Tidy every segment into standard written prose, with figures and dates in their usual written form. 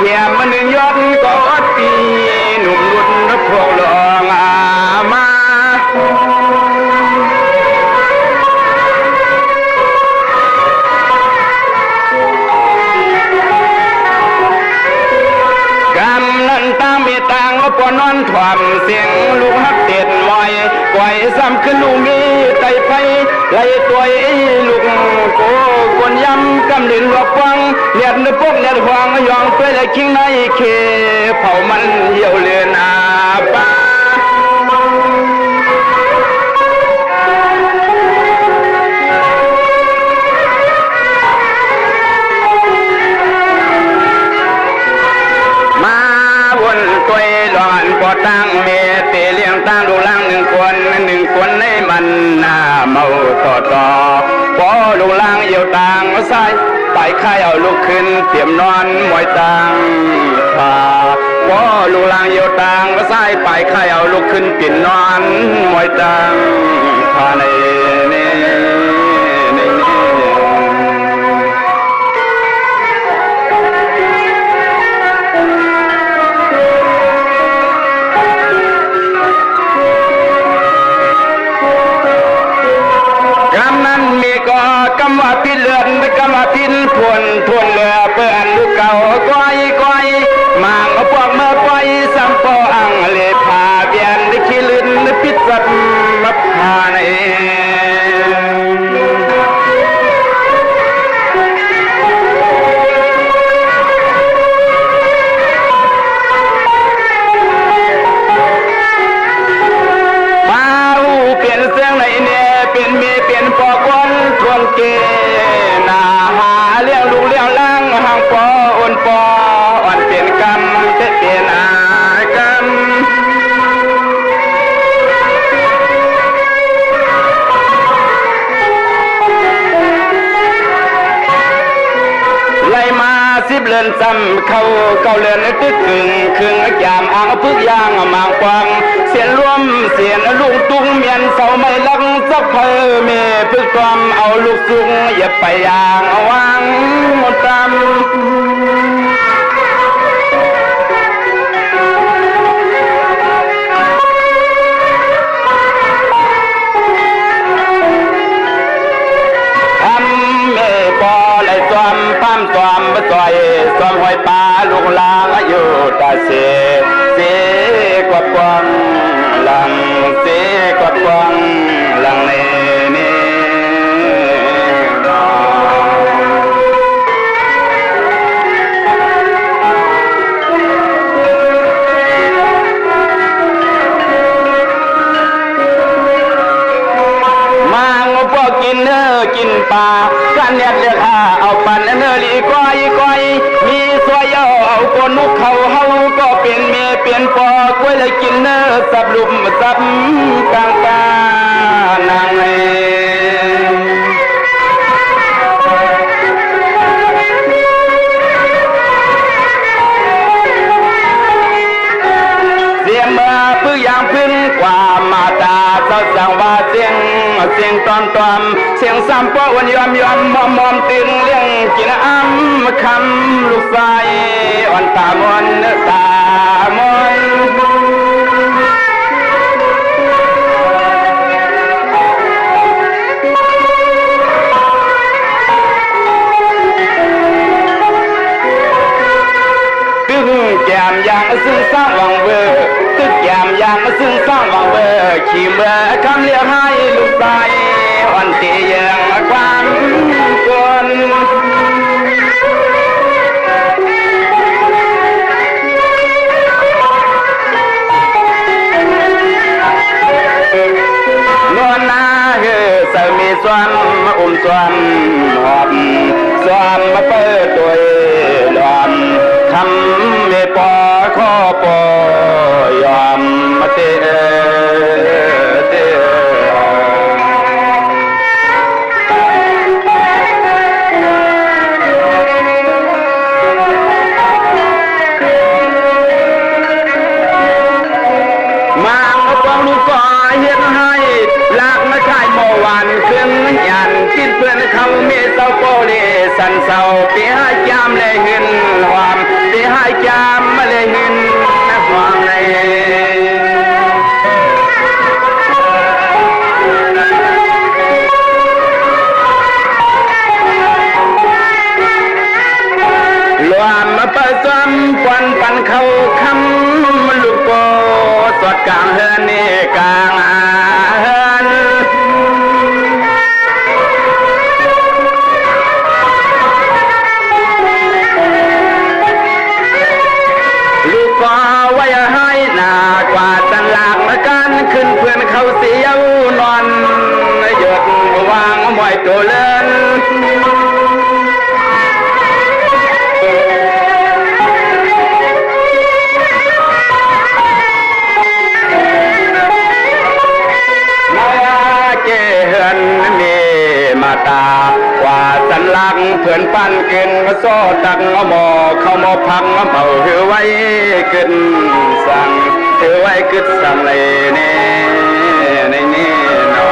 เขียมมันยศก็ตีหนุ่มรุ่นพวกลองมากำนันตามเมตังปอนอนถ่วมเสียงลูกฮักเด็ดมอยปล่อยซ้ำขึ้นลูกมีไตไฟไล่ตัวลูกโกกวนย้ำกำเดินหลอกฟังเลียดในพวกเลียดหวางยองไปเลยคิงในเคเผามันเหี่ยวเลือนป้ามาวนตัวหลอนปอตั้งเมเตเลี้ยงตั้งดูล่างหนึ่งคนในมันเมาต่อพอลูกล่างเหี่ยวต่างใส่ไปค่ายเอาลูกขึ้นเตรียมนอนมวยต่างขาพอลูกล่างเหี่ยวต่างใส่ไปค่ายเอาลูกขึ้นเปลี่ยนนอนมวยต่างขาในกำว่าพิเลือนกำว่าพินทวนเรือเปื่อนลูกเก่าก้อยมางพวกเมื่อปล่อยสัมปออังเลพาเบียนขี้ลื่นพิษสัตมาพาในมาอูเปลี่ยนเสียงไหนเนี่ยเปลี่ยนเมียเปลี่ยนปอกวันทวนเกนาหาเลี้ยงลูกเลี้ยงล่างห่างปออ่อนปออ่อนเปลี่ยนกรรมเปลี่ยนกรรมไล่มา10 เรือนซ้ำเข้าเรือนตึกครึ่งยามอ่างพึกยางมางกวางเสียนรวมเสียนลุงตุ้งเมียนเสาไม่ลังสักเพอเมพึกความเอาลูกซุงอย่าไปยางวางตามความความซอยซ้อมหอยปลาลูกลางอยู่ตาเสกวดกวางหลังเสกวดกวางหลังเนกินปลากันเน็ดเลือกเอาปันเนื้อลีก้อยมีสวยเอาคนนุกเขาเฮาก็เป็นเมเปลี่ยนปอกล้วยเลยกินเนื้อสับลุมสับกลางกานางเสียงมาพื้นยางพื้นกว่ามาตาเศร้าสังว่าเสียงตอมเสียงซ้ำป้อวันยอมมอมตึงเลี้ยงกินอ้ำคำลูกไฟอ่อนตามอนตามอนตึงแก้มยางซึ่งสร้างวังเวอตึกแก้มยางซึ่งสร้างวังเวอขี่เมื่อคำเรียกให้ลูกไฟอ่อนตียังความกวนนวลนาสามีสวมสวมหอบสวมมาเปิดตัวหลอมทำไม่พอข้อปอยอมมาเตเฮ็ดให้ลากมาขายเมื่อวานเครื่องยันกินเพื่อนเขา ซ้อมปอนปันเข้าคำลูกโปสดกลางเฮือนนี่กลางเฮือนลูกก็ไว้ให้หนากว่าตันหลักกันขึ้นเพื่อนเขาเสียวนอนหยดวางมวยตัวเล่นตากว่าสันลักเพื่อนปั้นกินมาโซ่ตักหมอเข้ามาพังเมาถือไว้ขึ้นสั่งถือไว้ขึ้นสั่งเลยนี่ในนี่นอ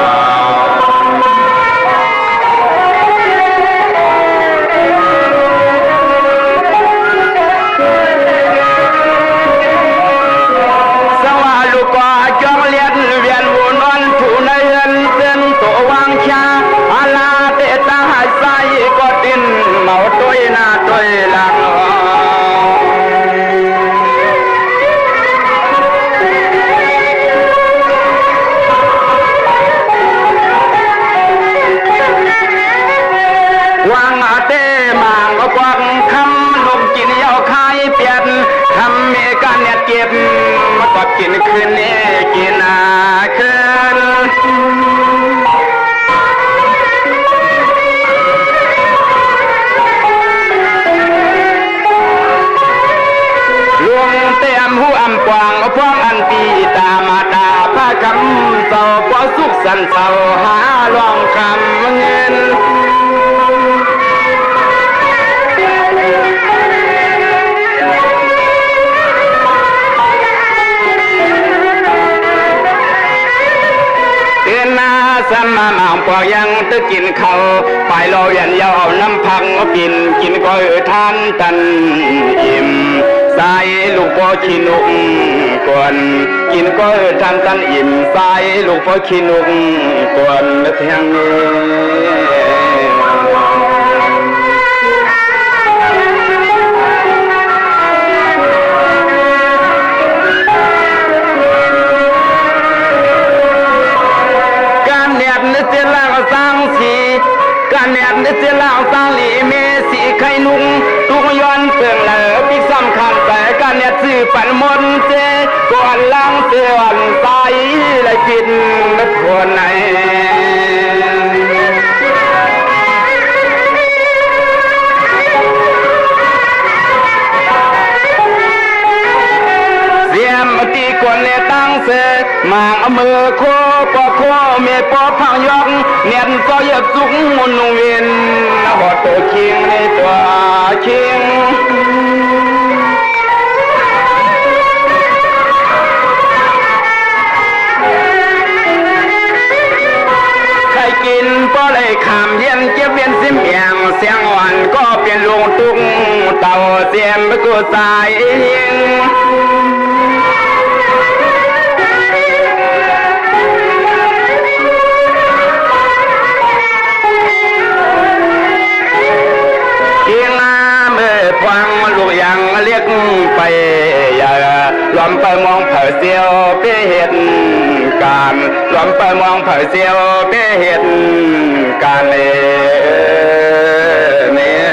สว่าลูกก็จองเลียนเวียนวนวันผู้ในเรือนเส้นตัววางชาก็ดินเมาตัวหน้าตัวหลังวางเต้มางก็กวักคำลูกกินยาวคายเปลี่ยนทำมีการเนี่ยเก็บมาก็กินคืนนี้กินคืนผู้อำกวางพวงอันปีตามาตาพระคำเศร้าเพราะสุขสันเศร้าหาลองคำเงินเอ็นนาสมาหม่ปอยังตึกกินเขาไปรอยันยาวน้ำพังกินก็ทานตันอิ่มสายลูกพ่อขี้นุกกวนกินก็ทำตันอิ่มสายลูกพ่อขี้นุกกวนเทียงนี้การเนียดนึกเสียล่างสร้างสีการเนียดนึกเสียล่างสร้างหลีเมสีไข่นุ่งตุกย้อนเปลืองเหลือปีสำคัญแต่การเนี่ยซื้อปันมนเจก่อนล้างเตือนใสเลยกินนักคนไหนเสียมตีคนเนี่ยตั้งเสมางมือโคปอโคเมียปอพังยองเนียนก็เย็บสุกมุนเวียนหอดตัวเคียงในตัวเคียงใครกินก็เลยขามเย็นเก็บเวียนซิมเอียงเสียงอ่อนก็เปลี่ยนลงตุ้งเต่าเสียมไปกูสายเรียกไปอย่าล้อมไปมองเผยเสียวไปเหตุการล้อมไปมองเผยเสียวไปเหตุการเนี่ย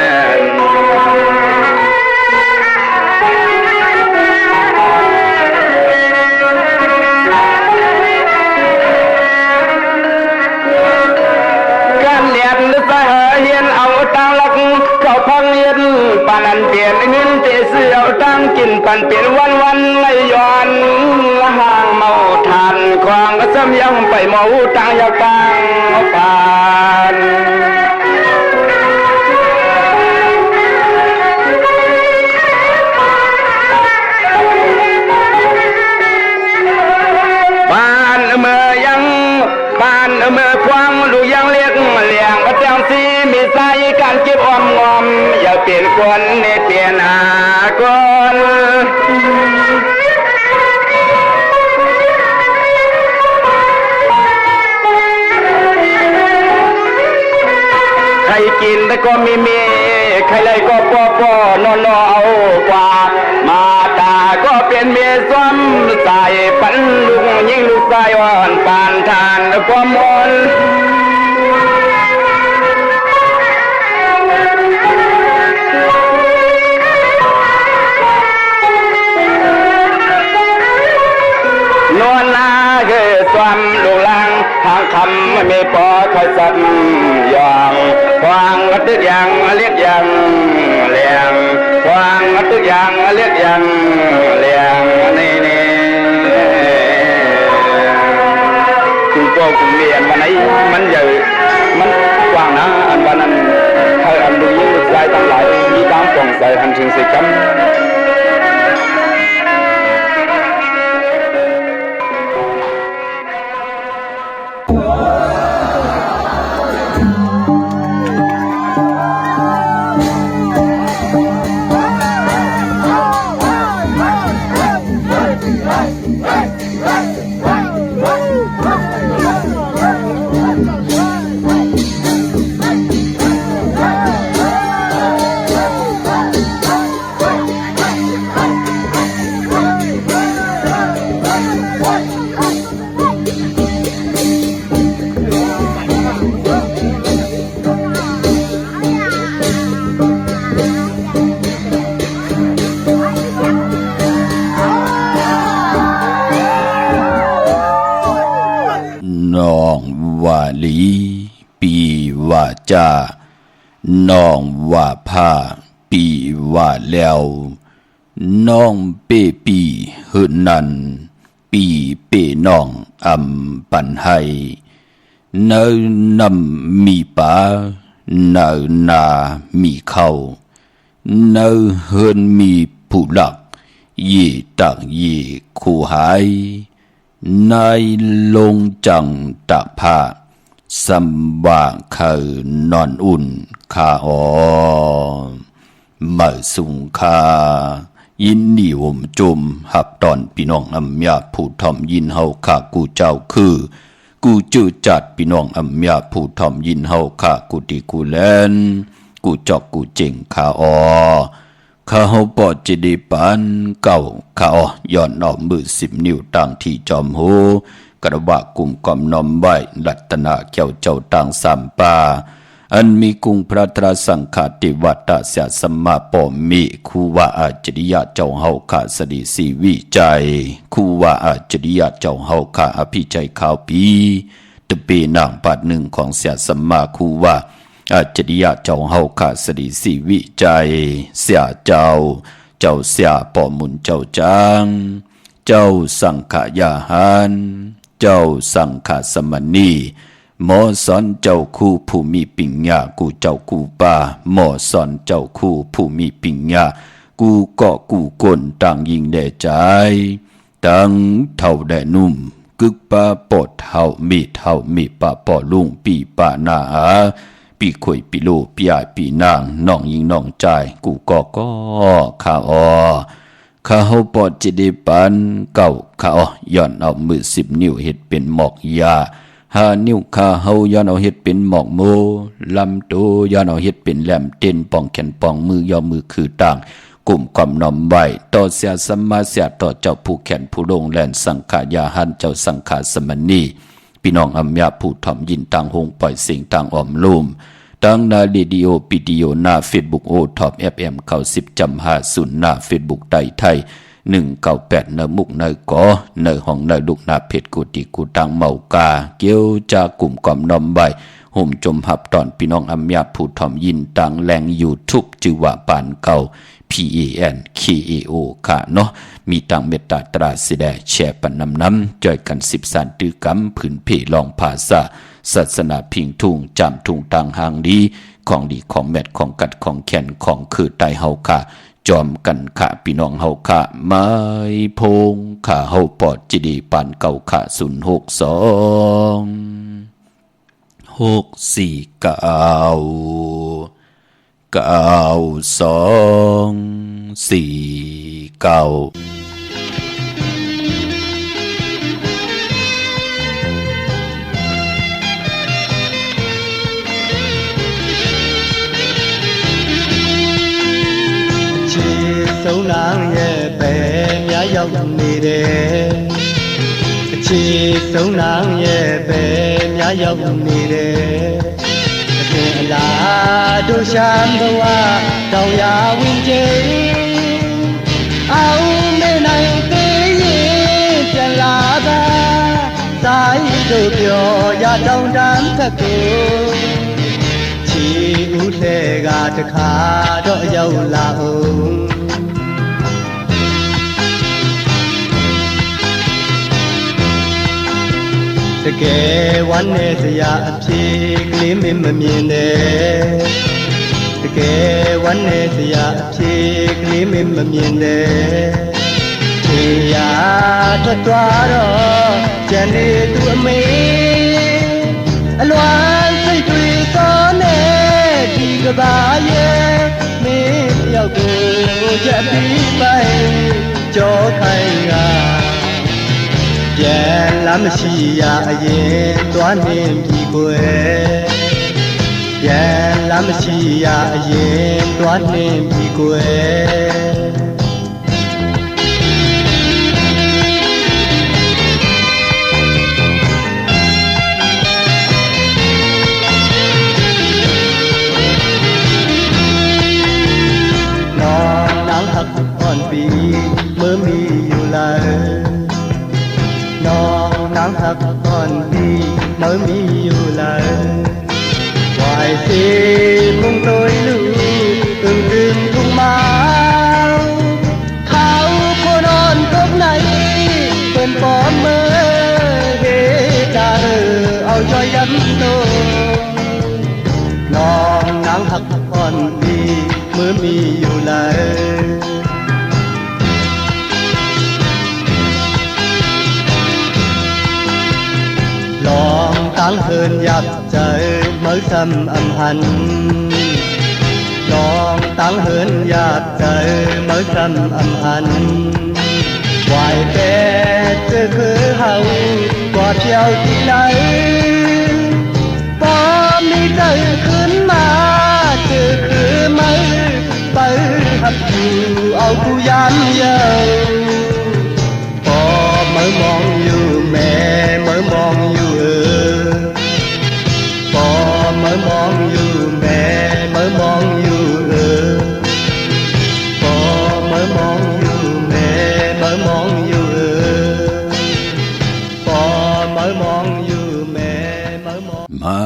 การเนียนนึกไปเฮียนเอาตังลักเขาพังเย็นปานันเปลี่ยนเงินเตะเสือตั้งกินปันเปลี่ยนวันเลยย้อนห่างเมาทานควางก็ซ้ำยังไปเมาตังยาวตังปานบ้านเมื่อยังบ้านเมื่อควางลูกยังเรียกเลี้ยงก็แจ้งซีมีใจการเก็บออมงอมอย่าเปลี่ยนคนเนี่ยเปลี่ยนคนใครกินแต่ก็มีใครเลยก็ปอนอนเอากว่า สายปันลุงยิ่งลูกสายอ่อนปานทานความมนนวลนาคือความลูกลังทางคำไม่มีปอคอยสั่นอย่างควางตึกอย่างเรียกอย่างเลี้ยงควางตึกอย่างเรียกอย่างเลี้ยงนี่คุณโก้คุณเมียนวันไหนมันใหญ่มันกว้างนะอันวันนั้นให้อันดูยิ่งลูกชายทั้งหลายมีตามปองใส่อันถึงสิจำน้องว่าลีปีว่าจ้าน้องว่าผ้าปีว่าแล้วน้องเป้ปีหืนนันปีเป้น้องอำปันให้เนื้อนำมีป่าเนื้อนามีเข้าเนื้อเฮินมีผู้หลักยี่ตักยี่คู่หายนายลงจังตะผ้าสัมบาเคือนอนอุ่นคาอมาสุงคายินนิวมจุมหับตอนพี่น้องอำยาผู้ทอมยินเฮาข้ากูเจ้าคือกูจื้อจัดพี่น้องอำยาผู้ทอมยินเฮาข้ากูติกูแลนกูจอกกูเจ๋งคาอข้าเฮาปอดจะได้ปานเก่าข้าย้อนออกมือ10 นิ้วต่างที่จอมโหกระบะกุ่มกอมน้อมไว้รัตนาเกี่ยวเจ้าต่างสามป่าอันมีกุงพระตราสังฆาติวัตตะเสียสัมมาปอมิคูว่าอาจริยะเจ้าเฮาข้าสดิสีวิจัยคูว่าอาจริยะเจ้าเฮาข้าอภิใจข่าวปีตะเปนางบาทหนึ่งของเสียสัมมาคูว่าอาจริยะเจ้าเฮาข้าสดิสีวิจัยเสียเจ้าเสียปอมุนเจ้าจางเจ้าสังขยาหารเจ้าสังขสมณีหมอสอนเจ้าคู่ผู้มีปิญญากูเจ้ากูป่าหมอสอนเจ้าคู่ผู้มีปิญญากูเกาะกูก้นต่างยิงแด่ใจตั้งเท่าแด่นุ่มกึกป่าปอดเท่ามีป่าปอลุงปีป่านาอาปีข่อยปีโลปียายปีนางน้องยิงน้องใจกูก็ข้าข้าเฮาปอดจิได้ปันเก่าข้าย้อนเอามือ10 นิ้วเฮ็ดเป็นหมอกยา5 นิ้วข้าเฮาย้อนเอาเฮ็ดเป็นหมอกโมลำโตย้อนเอาเฮ็ดเป็นแหลมเต้นป้องแขนป้องมือย่อมือคือต่างกลุ่มความน้อมไว้ต่อเสียสัมมาเสียต่อเจ้าผู้แขนผู้ลงแลนสังขายาหันเจ้าสังขาสมณีพี่น้องอำยาผู้ถ่อมยินต่างหงปล่อยเสียงต่างอ้อมลุ่มตั้งนาเรดิโอปิดิโอหน้าเฟซบุ๊กโอท็อปFM เข้า10.50หน้าเฟซบุ๊กไทย198เนมุกเนกอเนห้องเนลูกนาเพชรกุติกูตังเมากาเกี่ยวจากกลุ่มความน้อมใบห่มจมหับตอนพี่น้องอำยาผู้ถ่อมยินต่างแหล่ง YouTube จือว่าปานเก่า PANKAO ค่ะเนาะมีต่างเมตตาตราสิแดแชร์ปันน้ำจ่อยกัน10สันตือกำผืนเพลองภาษาศาสนาพิงทุ่งจำทุ่งต่างหางดีของดีของแมทของกัดของแขนของคือไตเฮาค่ะจอมกันค่ะพี่น้องเฮาค่ะไม้พงค่ะเฮาปอดจิดีปานเก่าค่ะ0624949 ဆုံးnàngရဲ့ပဲမြ များရောက်နေတယ်အခြေဆုံးနာရဲ့ပဲများရောက်နေတယ်အခင်အလားတို့ရှာဘဝတောင်ရဝင်ကျင်းအောင်နေနိုင်သေးရင်ပြန်လာတာတိုင်းတို့ပြောရတောင်တန်းသက်ကိုချီဦးလှဲကတခါတော့ရောက်လာအောင်တကယ်ဝမ်းနဲ့စရာအဖြစ်ကလေးမင်းမမြင်နဲ့တကယ်ဝမ်းနဲ့စရာအဖြစ်ကလေးမင်းမမြင်နဲ့ချေရထွက်သွားတော့ကြံနေသူအမေအလွမ်းစိတ်တွေသောနဲ့ဒီကဘာရဲ့မင်းရောက်ကိုချက်ပြီးပိုင်ကြောခိုင်ကပြန်လာမရှိရအရင်သွားနေပြီကွယ်ပြန်လာမရှိရအရင်သွားနေပြီကွယ်น้องนางหักอ่อนปีเมื่อมีอยู่เลยน้องนางหักอ่อนปีเมื่อมีอยู่เลยวายสีมุงตัวลูกตึงตึงทุ่งมาเขาโคนอนตกไหนเป็นปอมเมื่อเฮตาเอาจอยยันโตน้องนางหักอ่อนปีเมื่อมีอยู่เลยลองตั้งเฮินยับใจเมื่อซ้ำอำหันลองตั้งเฮินยับใจเมื่อซ้ำอำหันวายแต่เจอคือเฮากว่าเที่ยวที่ไหนพอมีใจขึ้นมาเจอคือไม่ไปหักอยู่เอากูย้ำเยาพอเมื่อมองอยู่แม่เมื่อมองอยู่พอเมื่อมองอยู่แม่เมื่อมองอยู่พอเมื่อมองอยู่แม่เมื่อมองอยู่พอเมื่อมองอยู่แม่เมื่อมองไม่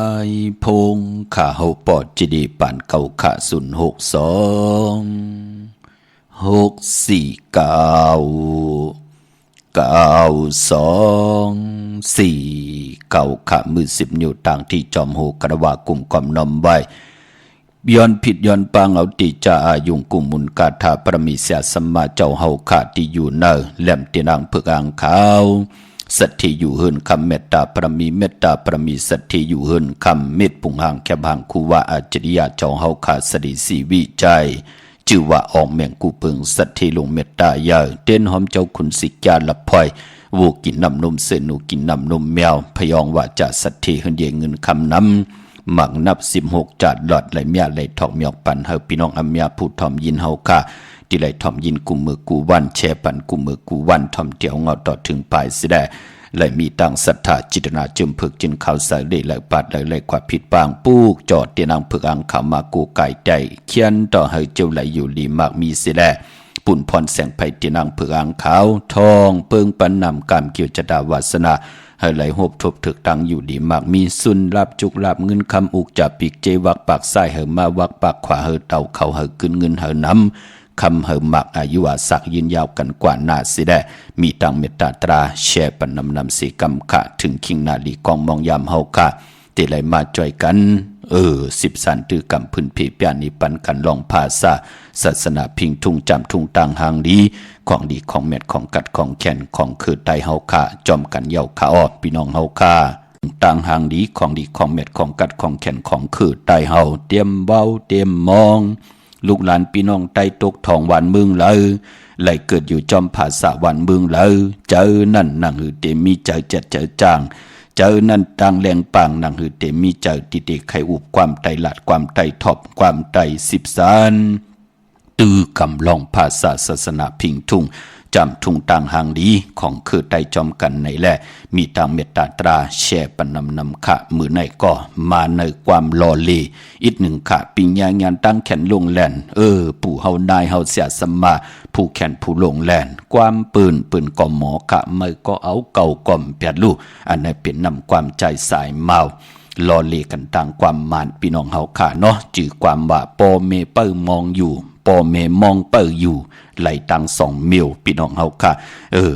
พงข้าเฮาปอดจิดีปานเก่าขา0626499249มือ10นิ้วต่างที่จอมโหกระว่ากลุ่มกอมนอมไว้ย้อนผิดย้อนปางเอาติจาอายุงกุมมุนกาถาปรมิเสียสัมมาเจ้าเฮาขาที่อยู่เนอแหลมตีนางเพึกอ่างขาวสัตที่อยู่เฮินคำเมตตาปรมีเมตตาปรมีสัตที่อยู่เฮินคำเมตปุงหางแคบหางคูว่าอาจริยาเจ้าเฮาขาสดิสีวิจัยจื่อว่าออกแมงกูเปิงสัตที่ลงเมตตาเยอะเต้นหอมเจ้าคุณสิกาละพลอยวูกินน้ำนมเสนูกินน้ำนมแมวพยองว่าจะสัตที่เฮินเยเงินคำน้ำหมักนับ16จาดหลอดไหลเมียไหลทอกเมียกปันเฮาพี่น้องอเมียผู้ทอมยินเฮาค่ะที่ไหลทอมยินกุมมือกูวันแช่ปันกุมมือกูวันทอมเตียวเงาต่อถึงปลายสิได้ไหลมีตังศรัทธาจิตนาจึมพึกจึงข่าวสายเลยไหลปัดไหลความผิดบางปูกจอดเตียนางพึกอังขามากูไก่ใจเขียนต่อให้เจ้าไหลอยู่ลีมากมีสิได้ปุ่นพรแสงไผ่เตียนางพึกอังขาวทองเปิงปันนำกามเกี่ยวจดาวาสนาให้ไหลหบทบถึกตังอยู่ดีมากมีสุนรับจุกรับเงินคำอุกจับปีกเจวักปากซ้ายเหิมมาวักปากขวาเหิเต่าเขาเหิกึนเงินเหิน้ำคำเหิมมักอายุอาศักยืนยาวกันกว่านาสิได้มีตังเมตตาตราแช่ปันนำสีกำขะถึงคิงนาลีกองมองยามเฮาค่ะที่ไหลมาจ่อยกัน10สันตือกำพื้นผีเปียนิปันกันลองภาษาศาสนาพิงทุ่งจำทุ่งต่างหางดีของดีของเม็ดของกัดของแขนของคือไตเฮาค่ะจอมกันเย่าขาออดพี่น้องเฮาค่ะต่างหางดีของเม็ดของกัดของแขนของคือไตเฮาเตรียมเว้าเตรียมมองลูกหลานพี่น้องไตตกทองวันเมืองเลยไหลเกิดอยู่จอมภาษาวันเมืองเลยเจอนั่นนั่งหือเตมีเจอเจ็ดเจอจางเจอนั่นต่างแรงปางนั่งหือเตมีเจอติเตไขอุบความไตหลัดความไตทอบความไต10 สานตือกำลองภาษาศาสนาพิงทุ่ง จำทุงต่างหางดีของคือไตจอมกันในแหละมีต่างเมตตาตราแช่ปนำนำขะมือในก็มาในความรอเลอีกหนึ่งขะปิญญางานตั้งแขนลงแลนปู่เฮานายเฮาเสียสมมาผู้แขนผู้ลงแลนความปืนก่อหมอขะไม่ก็เอาเก่าก่อมเปียดลูอันนั้นเป็นนำความใจสายเมารอเลกันต่างความมานพี่น้องเฮาค่ะเนาะจื่อความว่าปอเมเปิ้มองอยู่ปอเมมองเปิ้อยู่ไหลตัง2 มิลพี่น้องเฮาค่ะ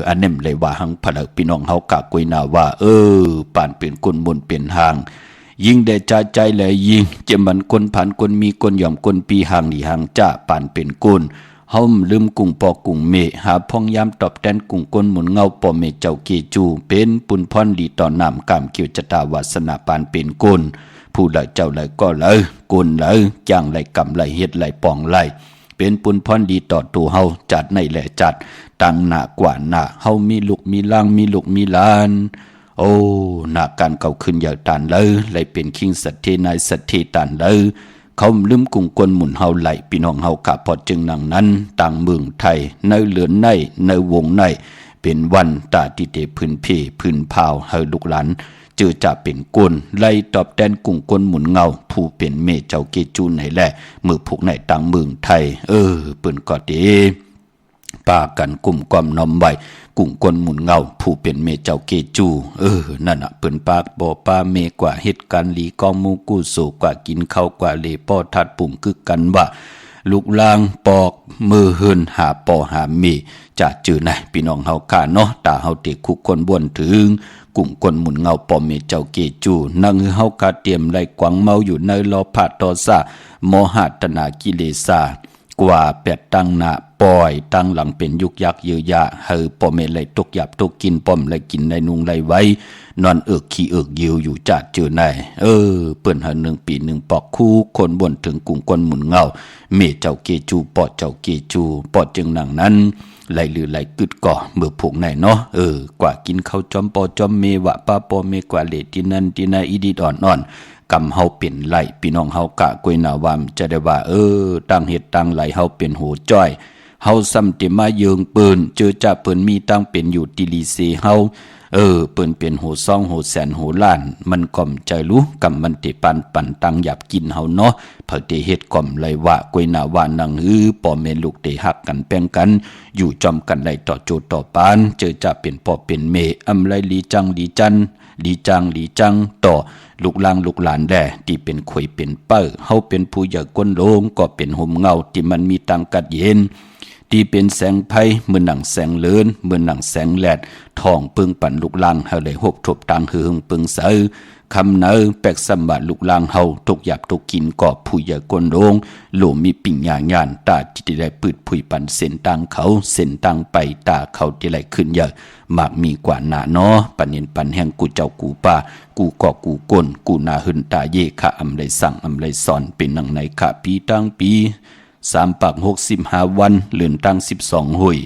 อันนั้นเลยว่าหังผลักพี่น้องเฮากะกุยนาว่าป่านเป็นคนบนเป็นหางยิ่งได้ใจแลยิ่งเจมันคนผ่านคนมีคนยอมคนปีหางนี่หางจ้าป่านเป็นกุนเฮาลืมกุ้งปอกุ้งเมหาพ่องยามตอบแทนกุ้งก้นหมุนเงาปอเมเจ้าเกจูเป็นปุนพรดีต่อน้ำกามเกี่ยวจตาวาสนาปานเป็นกุนผู้ใดเจ้าใดก็เลยกุนเลยจ้างไหลกำไหลเฮ็ดไหลปองไหลเป็นปุนพรดีต่อตัวเฮาจัดในแหละจัดตั้งหน้ากว่าหน้าเฮามีลูกมีล่างมีลูกมีหลานหน้าการเก่าขึ้นอย่างตันเลยเลยเป็นคิงสัตเทนายสัตเทตันเลยเขาลืมกุ้งกวนหมุนเฮาไหลพี่น้องเฮากะพอจึงนังนั้นต่างเมืองไทยในเหลือนในวงในเป็นวันตาติเตพื้นเพพื้นพาวเฮาลูกหลานเจอจะเป็นกวนไล่ตอบแทนกุ้งกวนหมุนเงาผู้เป็นเมเจ้าเกจูไหนแหละมือผูกในต่างเมืองไทยเปิ้นก็เดปากันกลุ่มความน้อมไว้กุ้งกวนหมุนเงาผู้เป็นเมเจ้าเกจูนั่นน่ะเปิ้นปากบ่ปาเมกว่าเหตุการณ์ลีกองมูกู้โศกว่ากินข้าวกว่าเลป้อทัดปุ่งคือกันว่าลูกลางปอกมือเฮินหาปอหาเมจะจื้อไหนพี่น้องเฮาค่ะเนาะตาเฮาเตคุกคนบ่นถึงกุ้งกวนหมุนเงาปอเมเจ้าเกจูนั่งเฮากะเตรียมไล่กวางเมาอยู่ในลอพาตอซาโมหะตนากิเลสากว่าแปดตั้งหน้าปล่อยตั้งหลังเป็นยุกยักเยือยะเฮอปอเมไหลตกหยับตกกินปอมไหลกินในนุงไหลไว้นอนขี้ยิวอยู่จัดเจอไหนเปิ้นหา1 ปี1ปอกคู่คนบ่นถึงกุ้งกวนหมุนเงาเมเจ้าเกจูปอดเจ้าเกจูปอดจึงหนังนั้นไหลหรือไหลกึดก่อเมื่อผูกไหนเนาะกว่ากินข้าวจอมปอจอมเมวะป้าปอเมกว่าเลตินันตินาอีดีดอ่อนกำเฮาเป็นไหลพี่น้องเฮากะกวยนาวามจะได้ว่าตั้งเฮ็ดตั้งไหลเฮาเป็นหูจ้อยเฮาซ้ำติมาเยิงปืนเจอจะเปิ้นมีตั้งเป็นอยู่ติลีเซเฮาเปิ้นเป็นหูซ่องหูแสนหูล้านมันก่อมใจรู้กำมันติปันตังหยับกินเฮาเนาะเพิ่นได้เฮ็ดก่อมไหลวะกวยนาวานังปอแม่ลูกได้ฮักกันแป้งกันอยู่จอมกันไหลต่อโจต่อปานเจอจะเป็นปอเป็นเมอำไลลีจังลีจันลีจังต่อลูกลางลูกหลานแด่ที่เป็นข่อยเป็นเป้อเฮาเป็นผู้ใหญ่ก้นโลงก็เป็นห่มเงาที่มันมีตังกัดเย็นที่เป็นแสงไผเหมือนหนังแสงเลินเหมือนหนังแสงแลดทองปึงปั่นลูกลางเฮาเลยหบทบตังหึงปึงเสอคำเนอแปกสมบัติลูกลางเฮาทุกหยับทุกกินก็ผู้ใหญ่ก้นโลงโลมีปิ่งญาณตาที่ได้ปืดผุยปันเส้นตังเขาเส้นตังไปตาเขาที่ไหลขึ้นเยอะมากมีกว่าหน้าเนาะปันเห็นปันแห่งกูเจ้ากูป่ากูก่อกูก้นกูนาหึนตาเยคะอำไรสั่งอำไรสอนเป็นนังในคะปีตั้งปี3 ปัก65 วันเลือนตั้ง12 หุย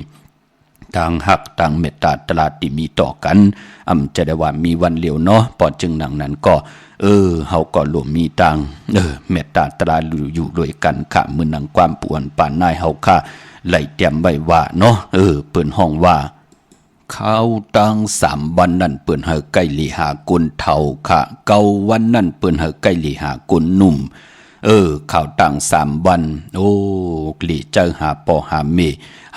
ต่างหักต่างเมตตาตลาดที่มีต่อกันจะได้ว่ามีวันเหลียวเนาะปอดจึงหนังนั้นก็เฮาก็รวมมีตังเมตตาตลาดอยู่ด้วยกันค่ะมื้อนังความป่วนป่านนายเฮาค่ะไหลเตรียมไว้ว่าเนาะเปิ้นห้องว่าข้าวตัง3 วันนั่นเปิ้นเฮาใกล้ลีหากุนเฒ่าค่ะ9 วันนั่นเปิ้นเฮาใกล้ลีหากุนหนุ่มข่าวต่าง3 วันกลีเจอหาปอหาเม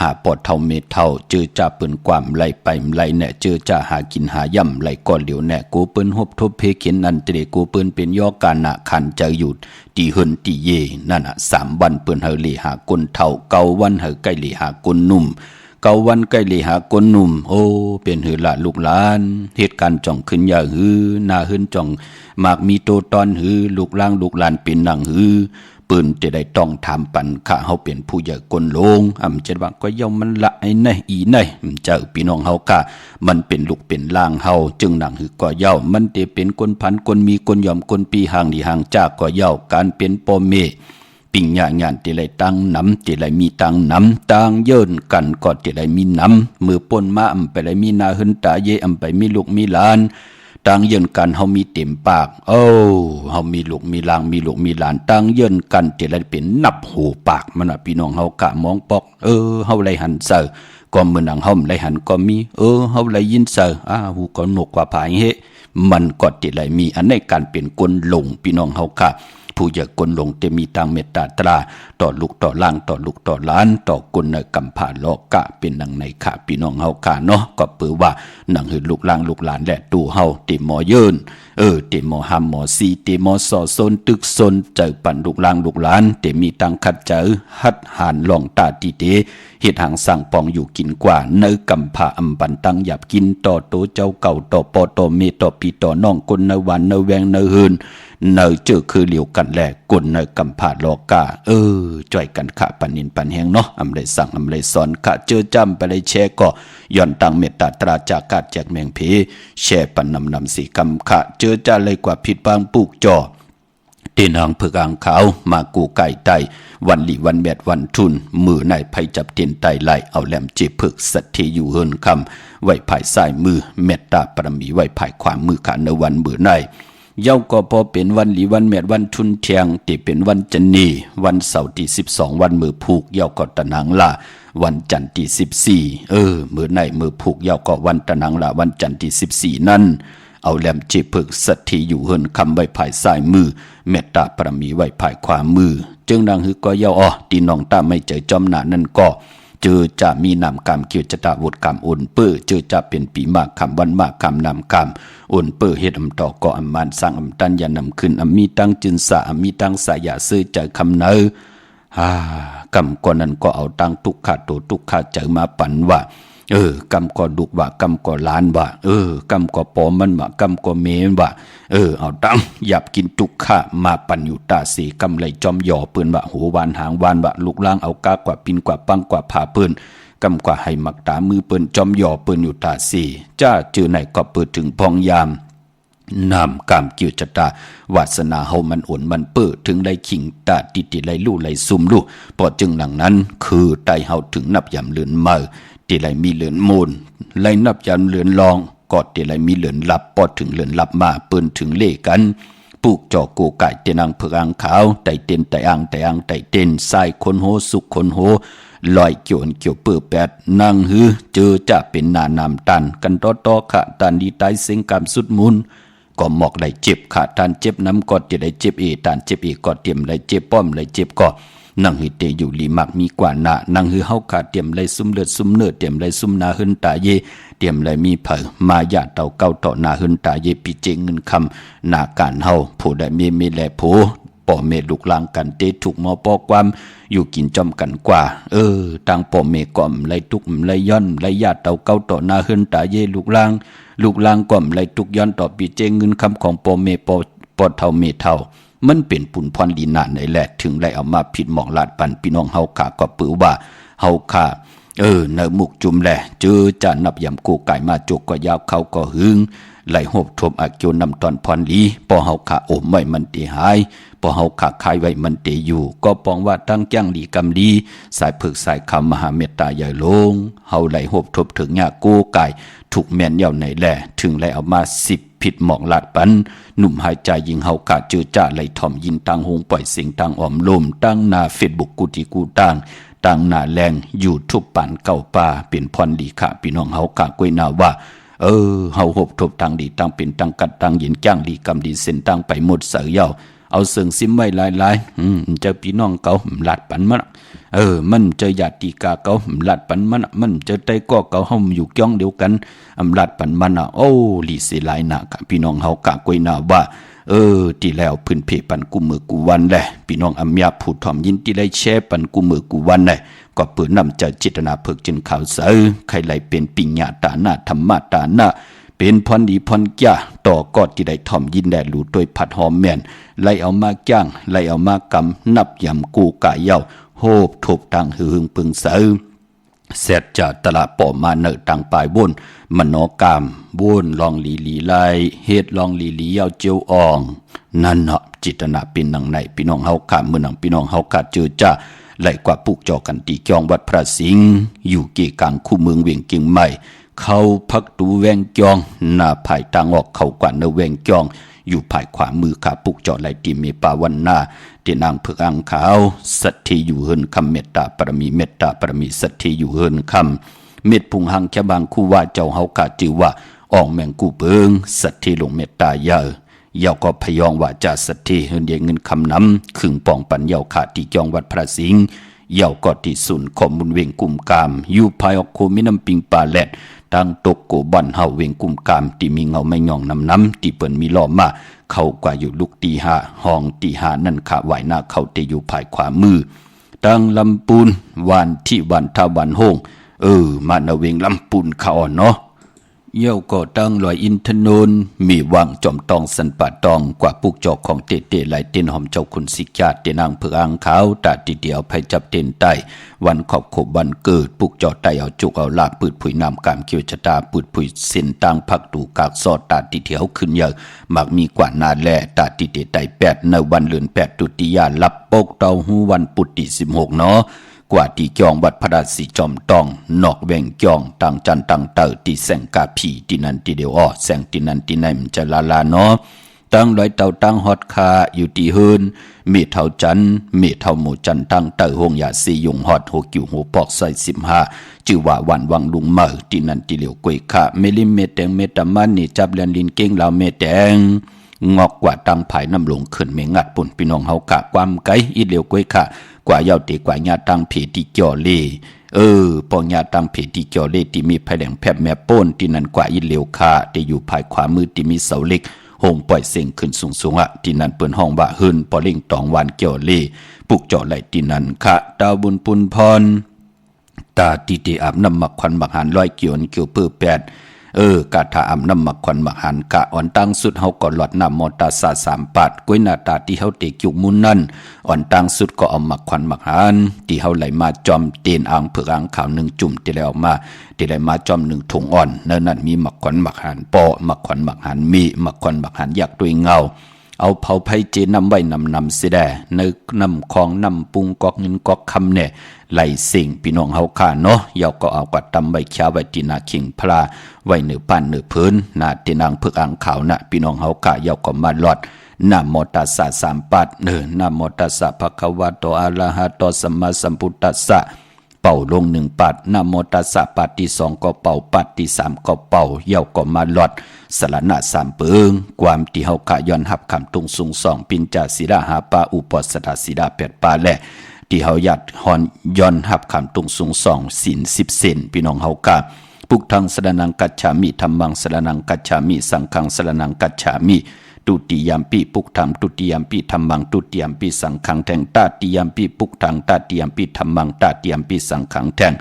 หาปอเท่าเมเท่าเจอจะเปิ้นความไหลไปไหลแน่เจอจะหากินหาย่ำไหลก่อนเหลียวแน่กูเปิ้นฮบทบเพเข็นนันเตเรกูเปิ้นเป็นย่อกานะคันเจอหยุดตีเฮินตีเยนั่นน่ะ3 วันเปิ้นเฮาลีหากุนเท่า9 วันเฮาใกล้ลีหากุนหนุ่ม9 วันใกล้ลีหากุนหนุ่มเป็นหือละลูกหลานเหตุการณ์จ่องขึ้นอย่าหือหน้าหืนจ่องมากมีโตตอนหือลูกล่างลูกหลานเป็นหนังหือปืนจะได้ต้องถามปันข้าเฮาเป็นผู้ใหญ่กนโลงจะว่าก็ย่อมมันละไอ้ไหนอีไหนเจ้าพี่น้องเฮากะมันเป็นลูกเป็นล่างเฮาจึงหนังหือก็เย่ามันจะเป็นคนพันคนมีคนยอมคนปีห่างดีห่างจากก็เย่าการเป็นปอเมปิ่งญาติไรตั้งน้ำติไรมีตังน้ำตังเยินกันก็ติไรมีน้ำมือป่นมาไปไรมีนาหึนตาเยไปมีลูกมีหลานตังเยินกันเฮามีเต็มปากเฮามีลูกมีลางมีลูกมีหลานตังเยินกันติไรเป็นนับหูปากมันพี่น้องเฮากะมองปอกเฮาไรหันเซอ ก็เมื่อนังเฮาไหลหันก็มีเฮาไหลยินเซอหูก็นกกว่าผายเฮมันก็ติไหลมีอันในการเป็นกลหลงพี่น้องเฮาค่ะผู้อย่ากลหลงจะมีตังเมตตาตราต่อลูกต่อล่างต่อลูกต่อหลานต่อกลในกำผ่าโลกะเป็นดังในค่ะพี่น้องเฮาค่ะเนาะก็เปือว่านังหือลูกล่างลูกหลานและตู่เฮาติหมอเยินติหมอหำหมอซีติหมอสอซนตึกซนเจอปั่นลูกล่างลูกหลานติมีตังคัดเจอหัดหานลองตาติเตเฮ็ดหางสั่งปองอยู่กินกว่าเนื้อกำผ่าอำปันตังหยับกินต่อโตเจ้าเก่าต่อปอต่อเมต่อปีต่อน้องกลในวันในแวงในหืนเนอเจอคือเหลียวกันแลกลในกำผาดลอกาจ่อยกันขะปันนินปันแหงเนาะอำเลยสั่งอำเลยสอนขะเจอจำไปเลยแชก็ย่อนตังเมตตาตราจากกาดแจกแมงเพแช่ปันนำสีกำขะเจอจ้าเลยกว่าผิดบางปลูกจ่อเดินหางเผือกอ่างขาวมากูไก่ไตวันหลีวันแมดวันทุนมือในไผจับเตียนไตไหลเอาแหลมเจ็บเผือกสัตเทอยู่เฮินคำไว้ภายซ้ายมือเมตตาปรมีไว้ภายขวามือขาในวันมือในเย้าก็พอเป็นวันหลีวันแมดวันทุนเทียงที่เป็นวันจันนีวันเสาร์ที่12วันมือผูกเย้าก็ตะนังลาวันจันทร์ที่14มือในมือผูกเย้าก็วันตะนังลาวันจันทร์ที่14นั้นเอาแหลมเจ็บเผือกสัตทีอยู่เฮินคำไว้ภายซ้ายมือเมตตาปรมีไว้ภายขวามือจึงดังฮือก็เย้าตีน้องตาไม่เจอจอมหนานั่นก็เจอจะมีนำกรรมเกี่ยวจะตาวุฒกรรมอุ่นเปื้อเจอจะเป็นปีมากคำวันมากคำนำกรรมอุ่นเปื้อเฮ็ดอำต่อก็อำมันสร้างอำตันยานำขึ้นอำมีตั้งจึนสะอำมีตั้งสายาซื้อใจคำเนอกรรมก่อนนั้นก็เอาตั้งทุกขาโตทุกขาเจอมาปันว่ากำก็ดุกว่ากำก็ล้านว่ากำก็ปอมันว่ากำก็เมนว่าเอาตั้งหยับกินทุกขะมาปันอยู่ตาสีกำไรจอมหย่อปืนว่าหัววานหางวานว่าลูกล่างเอากากว่าปินกว่าปังกว่าผ่าปืนกำกว่าให้มักตามือปืนจอมหย่อปืนอยู่ตาสีจ้าจือไหนก็เปิดถึงพองยามนำกามเกี่ยวจตาวาสนาเฮามันอ่อนมันเปิดถึงได้ขิงตาติไหลลู่ไหลซุ่มลู่พอจึงหลังนั้นคือไตเฮาถึงนับยำเลือนมือที่ไหลมีเหลือนมูลไหลนับยำเลือนลองกอดที่ไหลมีเหลือนลับปอดถึงเหลือนลับมาเปิ้นถึงเล่กันปลูกจอโกไก่เตนังเผือกอ่างขาวไตเต้นไตอ่างไตอ่างไตเต้นทรายคนโหสุกคนโหลอยเกี่ยวเกี่ยวเปื้อแปดนางฮือเจอจะเป็นนานามตันกันต่อขะตันดีไตเสียงกำสุดมุนก็หมอกไหลเจ็บขาตันเจ็บน้ำกอดจะได้เจ็บตันเจ็บกอดเตรียมไหลเจ็บป้อมไหลเจ็บก็นั่งหือเตอยู่ลีมักมีกว่าหน้านั่งหือเฮาขาเตรียมไหลซุ่มเลือดซุ่มเนื้อเตรียมไหลซุ่มนาหึนตาเยเตรียมไหลมีเผอมาญาเต่าเก้าต่อนาหึนตาเยปิเจเงินคำนาการเฮาผู้ใดมีแลผู้ป่อเมลูกลางกันเตถูกมอปอความอยู่กินจอมกันกว่าต่างป่อเมก่อมไหลทุกไหลย้อนไหลญาเต่าเก้าต่อนาหึนตาเยลูกลางก่อมไหลทุกย้อนต่อปิเจเงินคำของป่อเมปอเท่าเมเท่ามันเป็นปุ่นพรลีนาในแหละถึงได้เอามาผิดหมองลาดปันพี่น้องเฮาขาก็ปือว่าเฮาขาเนมุกจุ่มแหละเจอจะนับยำกูไก่มาจกก็ยาวเขาก็หึงไหลหบทบอาเกียวนำตอนพรลีพอเฮาขาโอมไว้มันเตหายพอเฮาขาคายไว้มันเตอยู่ก็ปองว่าตั้งจ้างลีกำลีสายผึกสายคำมหาเมตตาใหญ่ลงเฮาไหลหบทบถึงยากูไก่ถูกแม่นเย่าในแหละถึงไหลเอามา10ผิดหมองลาดปันหนุ่มหายใจยิงเฮากะเจอจ่าไหลถ่อมยินตังหงปล่อยเสียงตังอ่อมลมตั้งหน้าเฟซบุ๊กกูติกูตังตั้งหน้าแรงอยู่ทุบป่านเก่าป่าเป็นพรดีค่ะพี่น้องเฮากะกวยนาว่าเฮาหบทบทางดีตังเป็นตังกัดตังยินจ้างดีกำดีเส้นตังไปหมดเสือเยาเอาเสื่องซิมไว้หลายเจอพี่น้องเก่าหลัดปันมันมันเจอญาติกาเก่าหลัดปันมันเจอไตก็เก่าเฮาอยู่จ้องเดียวกันหลัดปันมันโอ้ลีสิหลายหนักพี่น้องเฮากะกวยนาว่าที่แล้วพื้นเพปันกูมือกูวันแหละพี่น้องอำยาผู้ถ่อมยินที่ได้แชร์ปันกูมือกูวันแหละก็เปิดนำจะจิตนาเพิกจินข่าวเสือใครไหลเป็นปิญญาตาหน้าธรรมะตาหน้าเป็นพรดีพรแก่ต่อก็ที่ได้ถ่อมยินแดดหลู่โดยผัดหอมแม่นไล่เอามาจ้างไล่เอามากำนับยำกูกะเย้าโหบทบตังหึงปึงเสือเสร็จจากตลาดป่อมาเนอตังปลายบุญมโนกรรมบุญลองลีไลเฮ็ดลองลีเย้าเจียวอ่องนั่นเนาะจิตนาเป็นหนังในพี่น้องเฮาขาเมื่อหนังพี่น้องเฮาขาเจอจ้าไหลกว่าปุกจอกันตีจองวัดพระสิงห์อยู่เกกลางคู่เมืองเวียงเกียงใหม่เขาพักตูแวงจองหน้าภายตางออกเขากว่าเนแวงจองอยู่ภายขวามือขาปุกจอไหลตีเมปาวันนาเตียนางเผือกอ่างขาวสัตทีอยู่เฮินคำเมตตาปรมีเมตตาปรมีสัตทีอยู่เฮินคำ เม็ดพุงหังแค่บางคู่ว่าเจ้าเฮากะจือว่าออกแมงกูเปิงสัตที่ลงเมตตาเยอะเยาก็พยองว่าจะสัตที่เฮือนเดเงินคำนำขึงปองปันเยาขาดที่จองวัดพระสิงห์เยาก็ที่ศูนย์ข้อมูลเวงกุมกามอยู่ภายออกโคมิน้ำปิงปลาแลดตั้งตกโกบันเฮาเวงกุมกามที่มีเงาไม่ย่องน้ำที่เปิ้นมีล้อมาเข้ากว่าอยู่ลูกตีหาห้องตีหานั่นขาไหวหน้าเขาเตอยู่ภายขวามือตั้งลำปูนวันที่วันทาวันโฮงมานาเวงลำปูนเขาอ่อนเนาะเย่าก็ตั้งลอยอินทนนมีวังจอมตองสันป่าตองกว่าปุกจอกของเตเตไหลเต้นหอมเจ้าคุณสิกาเตนางเผืออังขาวตาติเดียวภัยจับเต้นใต้วันขอบขบวันเกิดปุกจอไตเอาจุกเอาลาปืดผุยน้ำกามเกียวชะตาปืดผุยเส้นต่างพักตูกากซอดตาติเถียวขึ้นเยอะมักมีกว่านาแลตาติเตไต8ในวันเลือน8ตุติยาลับปกเตาหูวันปุตติ16เนาะกว่าที่จองวัดพระราศีจอมตองนอกแวงจองต่างจันต่างเตอที่แสงกาผีที่นันที่เดียวอ้อแสงที่นันที่ไหนมันจะลาเนาะตั้งร้อยเต่าตั้งฮอดคาอยู่ที่เฮินเมเท่าจันเมเท่าหมู่จันตั้งเตอหงยาสียุงฮอดโหกิ่วโหปอกซอย15ชื่อว่าวันวังลุงเมอที่นันที่เหลียวกวยคาเมลิเมแดงเมตามันนี่จับเลียนลินเก่งลาวเมแดงงอกกว่าตั้งภายน้ำหลงขึ้นเมงัดปุ่นพี่น้องเฮากะความไกลอีเหลียวกวยคากว่าเยาตีกว่าญาตังเพติจ่อเลปองญาตังเพติจ่อเลที่มีไผแหลงแผบแม่ป้นที่นั่นกว่าอีเหลียวคาที่อยู่ภายขวามือที่มีเสาเหล็กโฮงปล่อยเสียงขึ้นสูงๆที่นั่นเปิ้นห้องว่าหืนปอเล่งตองวานเกี่ยวเลปุกจ่อไหลที่นั่นค่ะดาวบุญปุนพรตาติเตอาบน้ำมักควันมักหันร้อยเกี่ยวเกี่ยวเปื้อแปดกาถาอำน้ำมักควันมักหันกะอ่อนตั้งสุดเฮาก็หลอดน้ำมอตาสา3 ปัดก้วยหน้าตาที่เฮาเตกิวมุนนั่นอ่อนตั้งสุดก็เอามักควันมักหันที่เฮาไหลมาจอมเตียนอ่างเผือกอ่างขาว1 จุ่มที่แล้วออกมาที่ไหลมาจอม1 ถุงอ่อนนั่นมีมักควันมักหันปอมักควันมักหันมีมักควันมักหันอยากด้วยเงาเอาเผาไผ่เจนำไว้นำเสียได้ในนำของนำปุงกอกเงินกอกคำเนี่ยไหลสิ่งพี่น้องเฮาค่าเนาะเยาก็เอากว่าตำไว้ชาไว้ที่นาขิงพลาไว้เหนือป้านเหนือพื้นนาที่นางเผือกอ่างขาวน่ะพี่น้องเฮาค่าเยาก็มาหลอดนะโมตัสสะ3 ปัดนะโมตัสสะภะคะวะโตอะระหะโตสัมมาสัมพุทธัสสะเป่าลง1 ปัดนะโมตัสสะปัดที่2ก็เป่าปัดที่3ก็เป่าเยาก็มาหลอดสรณะ3 เปิงความที่เฮากะย้อนหับคำตุงสูง2ปิญจศีลาหาปาอุปสดาศีลา8 ปาและที่เฮายัดฮอนย้อนหับคำตุงสูง2ศีล10 เซนพี่น้องเฮากะปุกทังสรณังกัจฉามิธัมมังสรณังกัจฉามิสังฆังสรณังกัจฉามิตุติยามปิปุกทังตุติยามปิธัมมังตุติยามปิสังฆังแทงตาติยามปิปุกทังตาติยามปิธัมมังตาติยามปิสังฆังแทง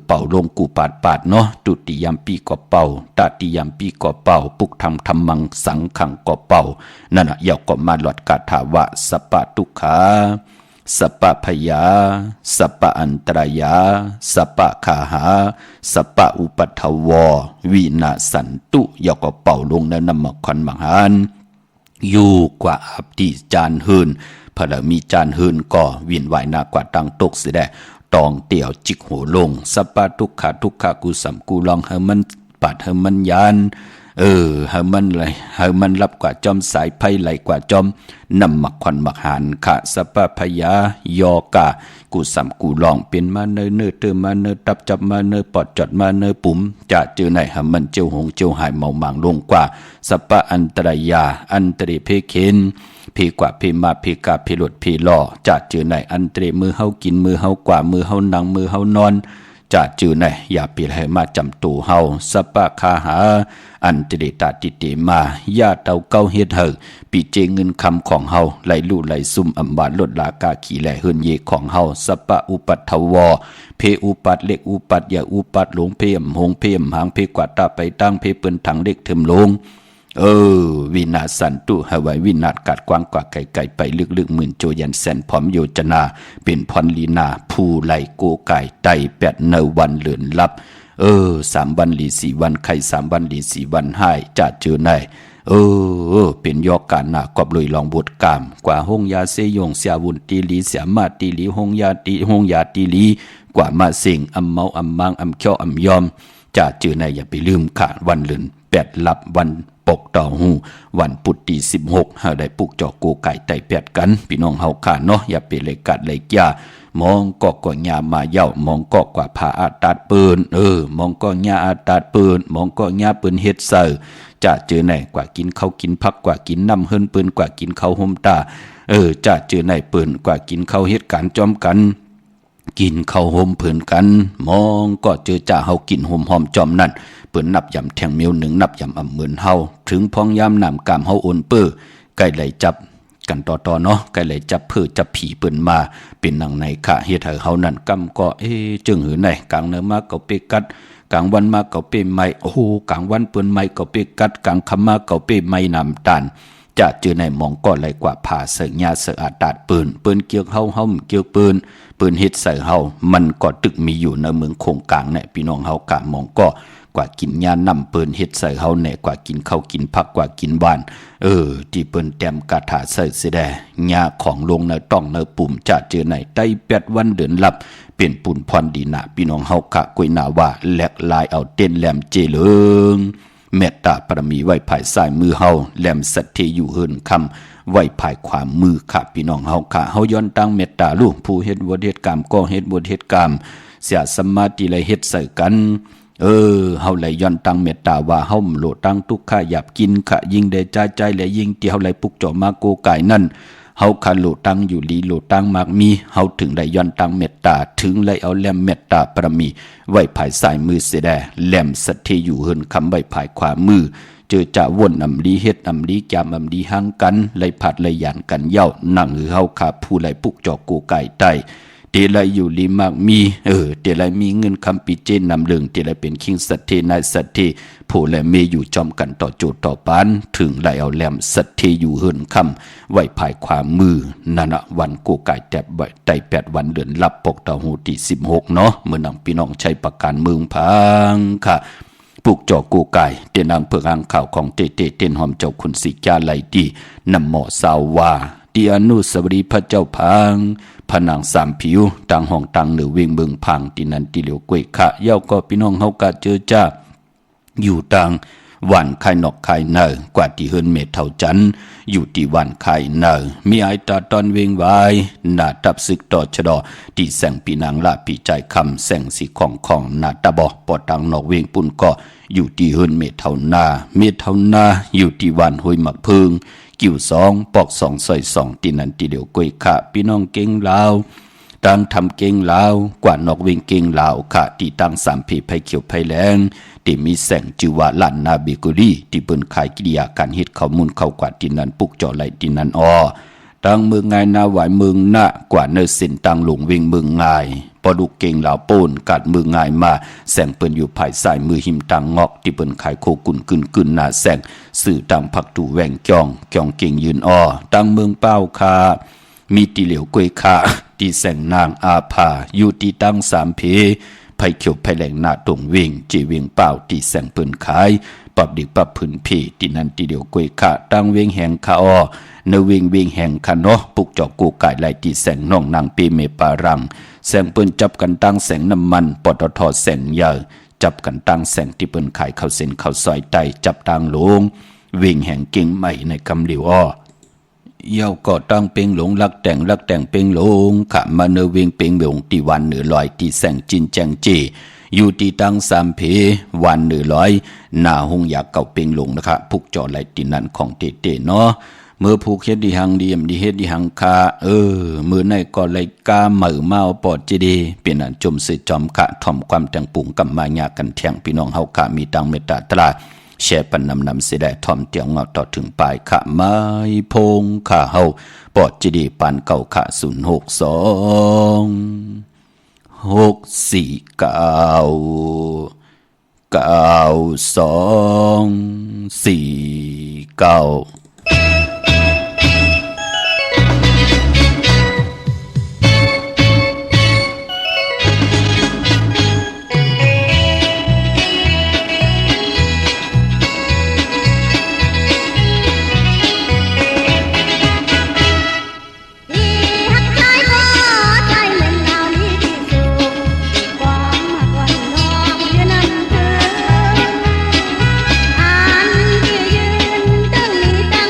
เป่าลงกูปาดเนาะตุติยามปีก็เป่าตาติยามปีก็เป่าปุกทำธรรมังสังขังก็เป่านั่นน่ะยาวก็มาหลอดกาถาวะสัปปะทุกขาสัปปะพยาสัปปะอันตรายาสัปปะขาหาสัปปะอุปัฏฐววินาสันตุยาวก็เป่าลงในน้ำมักควันมังหันอยู่กว่าอับติจานหืนพระมีจานหืนก็วินไหวหน้ากว่าตั้งตกเสียได้ตองเตี่ยวจิกหัวลงสัปปะทุกขาทุกขากูสัมกูลองให้มันปัดให้มันยานให้มันไหลให้มันรับกว่าจอมสายไพ่ไหลกว่าจอมนำมักควันมักหานขะสัปปะพยายอกากูสัมกูลองเป็นมาเนเนเตอมาเนตับจับมาเนปอดจอดมาเนปุ่มจะเจอไหนให้มันเจียวหงเจียวหายเมาหมางลงกว่าสัปปะอันตรายาอันตริเพเคนเพกว่าเพมาเพกาเพหลดเพล่อจะเจอไหนอันเตรมือเฮากินมือเฮากว่ามือเฮานั่งมือเฮานอนจะเจอไหนอย่าเปลี่ยนให้มาจำตูเฮาสัปปะคาหาอันเตรตาติเตมาญาเตาเก้าเฮ็ดเฮอปีเจเงินคำของเฮาไหลลู่ไหลซุ่มอำบาดลดลากาขี่แหล่เฮินเยของเฮาสัปปะอุปัฏฐวเพอุปัฏเล็กอุปัฏอย่าอุปัฏหลงเพมหงเพมหางเพกว่าตาไปตั้งเพเปิ้นถังเล็กเทิมลงวินาสันตุหไว้วินาศกัดกว้างกว่าไก่ไปลึกๆหมื่นโจยันแสนพร้อมโยจนาเป็นพรลีนาผู้ไหลโกไก่ไต8 ในวันเลือนลับ3 วันหลี4 วันไข่3 วันหลี4 วันให้จะเจอไหนเป็นยอกการหน้ากอบเลยลองบทกามกว่าหงยาเสยงเสียวุนตีลีเสียมาตีลีหงยาตีลีกว่ามาเสิงอำเมาอำมังอำเขี้ยวอำยอมจะเจอไหนอย่าไปลืมค่ะวันเลือน8 ลับวันปกต่อหูวันปุตติ16เฮาได้ปลูกจอกโกไก่ไต่8กันพี่น้องเฮาค่ะเนาะอย่าไปเลยกัดเลยจ้า มองก็กว่าญามาเย้ามองก็กว่าพาอาตาดปืนมองก็ญาอาตาดปืนมองก็ญาปืนเฮ็ดเซอจะเจอไหนกว่ากินข้าวกินผักกว่ากินน้ำเฮิรนปืนกว่ากินข้าวห่มตาจะเจอไหนปืนกว่ากินข้าวเฮ็ดการจอมกันกินข้าวห่มเพิ่นกันมองก็เจอจ่าเฮากินห่มหอมจอมนั่นเปิ้นนับยำแทงเมียวหนึ่งนับยำอำเหมือนเฮาถึงพ้องยามน้ำกามเฮาโอนเปื้อไก่ไหลจับกันต่อเนาะไก่ไหลจับเพื่อจับผีเปิ้นมาเป็นหนังในค่ะเฮ็ดให้เฮานั่นกำก็จึงหือไหนกลางเนื้อมาก็เปกัดกลางวันมาก็เปไม้โอ้โหกลางวันเปิ้นไม้ก็เปกัดกลางค่ำมาก็เปไม้น้ำตาลจะเจอในมองก็ไหลกว่าผ่าเสือญาเสืออาตาดปืนเกี่ยวเฮาเกี่ยวปืนเฮ็ดใส่เฮามันก็ตึกมีอยู่ในเมืองโคงกลางเนี่ยพี่น้องเฮากะมองก็กว่ากินยานำเปิ้นเฮ็ดใส่เฮาแหน่กว่ากินข้าวกินผักกว่ากินบ้านที่เปิ้นแต้มกะถาใส่สิแดญาของลงในต้องในปุ่มจะเจอในใต้8วันเดือนลับเป็นปุ่นพรดีนะพี่น้องเฮากะกวยหน้าว่าแหลกลายเอาเต้นแหลมเจเลิงเมตตาปรมีไว้ภายซ้ายมือเฮาแหลมสัตเทอยู่เฮินคำไว้ภายขวามือค่ะพี่น้องเฮาค่ะเฮาย้อนตั้งเมตตาลูกผู้เฮ็ดบ่เฮ็ดกรรมก็เฮ็ดบ่เฮ็ดกรรมเสียสมาธิเลยเฮ็ดใส่กันเฮาเลยย้อนตั้งเมตตาว่าเฮาโลตั้งทุกข์หยาบกินค่ะยิ่งได้ใจและยิ่งที่เฮาเลยปุกจ่อมาโกกายนั่นเฮาคันโลตั้งอยู่ลีโลตั้งมากมีเฮาถึงได้ย้อนตั้งเมตตาถึงเลยเอาแหลมเมตตาปรมีไว้ภายซ้ายมือเสียแดแหลมสัตเทอยู่เฮินคำไว้ภายขวามือเจอจะวนอำลีเฮ็ดอำลีจามอำลีหังกันไล่ผัดไล่หยานกันเย้านั่งหือเฮาขาผู้ไล่ปุกจอกกูไก่ไตเตไลอยู่ลีมากมีเตไลมีเงินคำปีเจนนำเลืองเตไลเป็นคิงสัตเทนายสัตเทผู้ไลเมอยู่จอมกันต่อโจทย์ต่อปานถึงไลเอาแหลมสัตเทอยู่เฮินคำไว้ภายขวามือนั่นน่ะวันกูไก่แตบไต่8วันเดือนลับปกตาหูที่16เนาะเมื่อนังพี่น้องใช้ประกันเมืองพังค่ะปลูกจอกูไก่เตนางเพื่อหางข่าวของเตนหอมเจ้าคุณสิจาไหลดีนำหมอสาววาที่อนุสาวรีย์พระเจ้าพังผนังสามผิวต่างห้องต่างเหนือเวียงเมืองพังที่นันติเหลียวกวยขะเย้าก็พี่น้องเฮากะเจอจ้าอยู่ต่างวันไข่นอกไข่เนอกว่าที่เฮินเมทเท่าจันอยู่ที่วันไข่เนอมีไอตาตอนเวงไว้หน้าตับศึกต่อชะดอที่แสงปีนางละปีใจคำแสงสีของหน้าตาบอปอตังนอกเวงปุ่นก็อยู่ที่เฮินเมทเท่านาอยู่ที่วันห้วยหมักพึงกิ่ว2ปอก2ซอย2ที่นันติเดียวกวยขะพี่น้องเก่งลาวตั้งทำเก่งลาวกว่านอกเวงเก่งลาวค่ะที่ตั้ง3ผีไผเขียวไผแลงที่มีแสงจือว่าล้านนาเบเกอรี่ที่เปิ้นขายกิริยาการเฮ็ดข้าวมูลข้าวกวาดที่นั้นปุกจ่อไหลที่นั้นตั้งเมืองง่ายนาหวายเมืองหน้ากว่าเนอสินตั้งหลงเวงเมืองง่ายปอดุกเก่งลาวโป้นกัดเมืองง่ายมาแสงเปิ้นอยู่ภายซ้ายมือหิมตังงอกที่เปิ้นขายโคกุนกึนหน้าแสงสื่อตั้งผักตูแหวงจ้องเก่งยืนตั้งเมืองเป้าคามีติเหลียวกวยคาที่แสงนางอาภาอยู่ที่ตั้ง3เพไผเขียวไผแหลงหน้าตรงเวงจีเวงเป้าที่แสงเปิ้นขายปรับดิปรับพื้นเพที่นั้นที่เดียวกวยขะตั้งเวงแห่งคาเนเวงแห่งคาเนาะปุกจอกกูไก่ไหลที่แสงน้องนางเปเมปารังแสงเปิ้นจับกันตั้งแสงน้ำมันปตทแสงใหญ่จับกันตั้งแสงที่เปิ้นขายข้าวเส้นข้าวซอยไตจับตั้งหลงเวงแห่งเก่งใหม่ในคำเหลียวเย้าก็ตั้งเป่งหลงลักแต่งเป่งหลงขะมาเนเวงเป่งหลงที่วันเหนือลอยที่แสงจินแจงจีอยู่ที่ตั้ง3เพวันเหนือลอยหน้าหงอยากเก่าเป่งหลงนะคะพุกจอไหลที่นั้นของเตเนาะเมื่อผูกเฮ็ดดีหังดีดีเฮ็ดดีหังคามือในก็เลยกาเหมือเมาปอดจีดีเป็นอันจมสิจอมขะถ่อมความแต่งปุ่งกับมายากันแทงพี่น้องเฮาขะมีตังเมตตาตราแช่ปันนำเสียได้ถ่อมเตียงเงาต่อถึงปลายขะไม้พงขะเฮาปอดจีดีปานเก่าขะ062 Hãy subscribe cho kênh Ghiền Mì Gõ Để không bỏ lỡ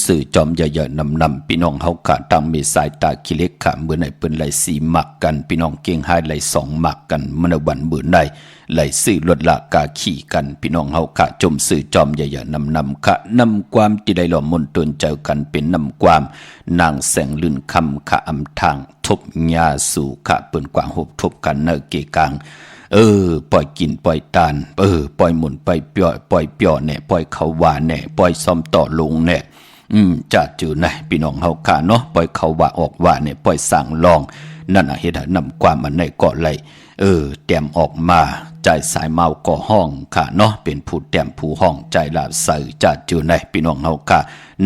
สื่อจอมใหญ่ๆนำพี่น้องเฮาขาตั้งมีสายตาขี้เล็กขาเมื่อไหนเปิ้นไหลสีหมักกันพี่น้องเก่งหายไหลสองหมักกันเมื่อวันเมื่อไหนไหลสื่อลดละกาขี่กันพี่น้องเฮาขาจมสื่อจอมใหญ่ๆนำค่ะนำความที่ได้หล่อมนตนเจอกันเป็นนำความนางแสงลื่นคำค่ะอำทางทบยาสู่ค่ะเปิ้นกว่างหบทบกันเนเกกางปล่อยกินปล่อยตานปล่อยหมุนไปปล่อยเปียวเนี่ยปล่อยเขาว่าเนี่ยปล่อยซ้อมต่อลงเนี่ยจะจือไหนพี่น้องเฮาค่ะเนาะปล่อยเขาว่าออกว่าเนี่ยปล่อยสั่งลองนั่นน่ะเฮ็ดให้นำความอันไหนก็ไหลแต้มออกมาใจสายเมาก่อห้องค่ะเนาะเป็นผู้แต้มผู้ห้องใจลาใส่จะจือไหนพี่น้องเฮาค่ะ